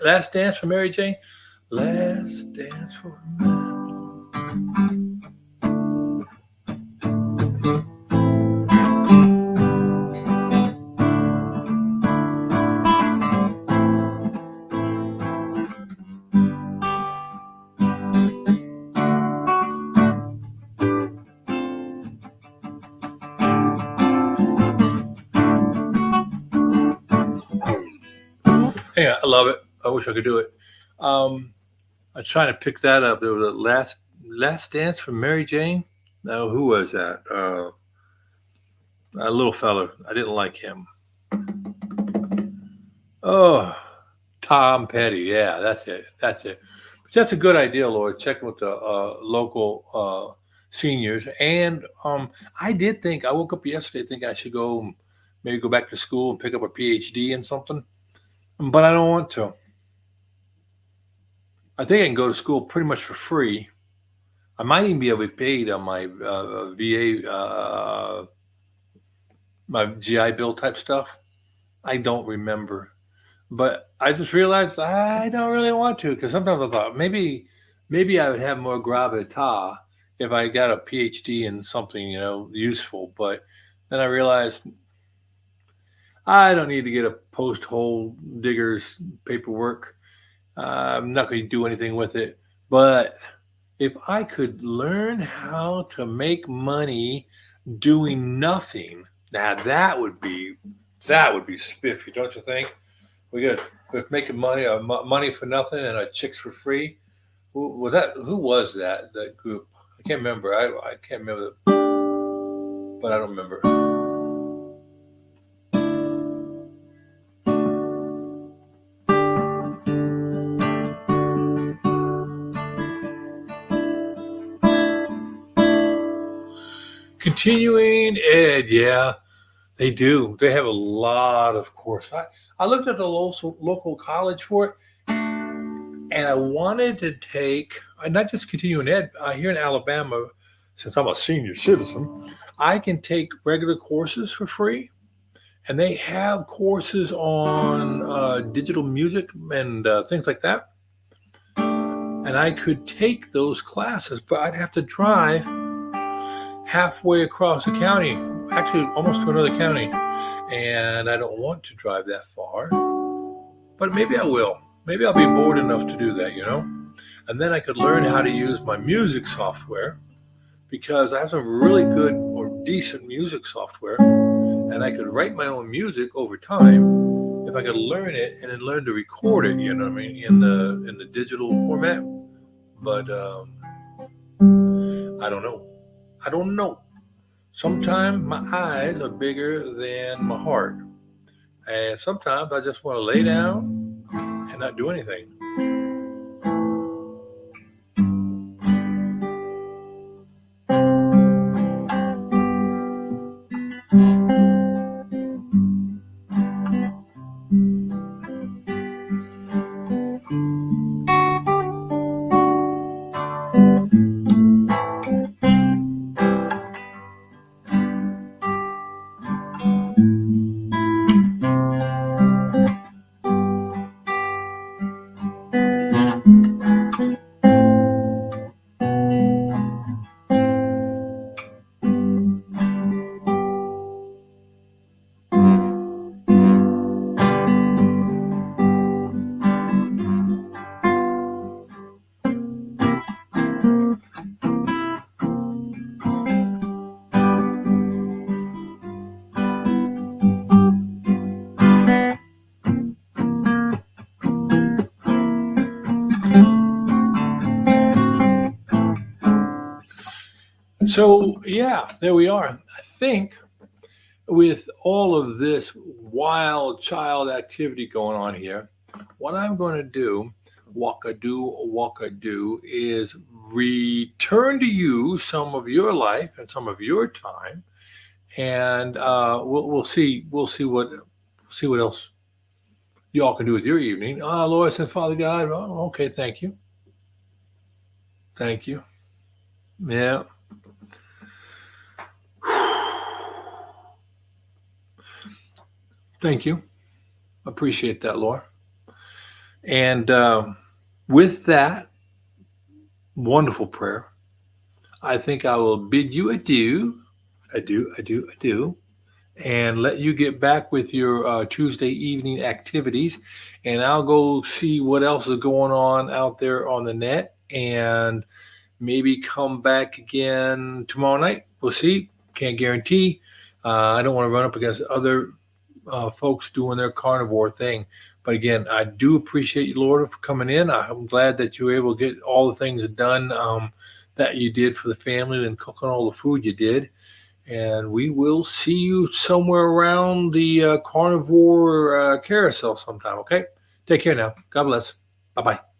Last dance for Mary Jane. Last dance for Yeah, I love it. I wish I could do it. Um, I was trying to pick that up. There was a last dance for Mary Jane. No, who was that? A little fella. I didn't like him. Oh, Tom Petty. Yeah, that's it. That's it. But that's a good idea, Lloyd. Checking with the local seniors. And I did think, I woke up yesterday thinking I should maybe go back to school and pick up a PhD in something. But I don't want to. I think I can go to school pretty much for free. I might even be able to be paid on my VA, my GI Bill type stuff. I don't remember. But I just realized I don't really want to, because sometimes I thought maybe I would have more gravitas if I got a PhD in something, useful. But then I realized I don't need to get a post hole digger's paperwork. I'm not going to do anything with it. But if I could learn how to make money doing nothing, now that would be spiffy, don't you think? We got making money for nothing and chicks for free. Who was that group? I can't remember. I can't remember, but I don't remember. Continuing ed, yeah, they do. They have a lot of courses. I looked at the local college for it, and I wanted to take not just continuing ed. Here in Alabama, since I'm a senior citizen, I can take regular courses for free, and they have courses on digital music and things like that. And I could take those classes, but I'd have to drive halfway across the county, actually almost to another county. And I don't want to drive that far, but maybe I will. Maybe I'll be bored enough to do that, And then I could learn how to use my music software, because I have some really good or decent music software, and I could write my own music over time if I could learn it and then learn to record it, you know what I mean, in the digital format. But I don't know. I don't know. Sometimes my eyes are bigger than my heart. And sometimes I just want to lay down and not do anything. So, yeah, there we are. I think with all of this wild child activity going on here, what I'm going to do, walk do, is return to you some of your life and some of your time, and we'll see what else y'all can do with your evening. Lord and Father God, okay, thank you, yeah, thank you, appreciate that, Lord, and with that wonderful prayer, I think I will bid you adieu, and let you get back with your Tuesday evening activities. And I'll go see what else is going on out there on the net, and maybe come back again tomorrow night. We'll see. Can't guarantee. I don't want to run up against other folks doing their carnivore thing. But again, I do appreciate you, Lord, for coming in. I'm glad that you were able to get all the things done that you did for the family and cooking all the food you did. And we will see you somewhere around the carnivore carousel sometime. Okay. Take care now. God bless. Bye bye.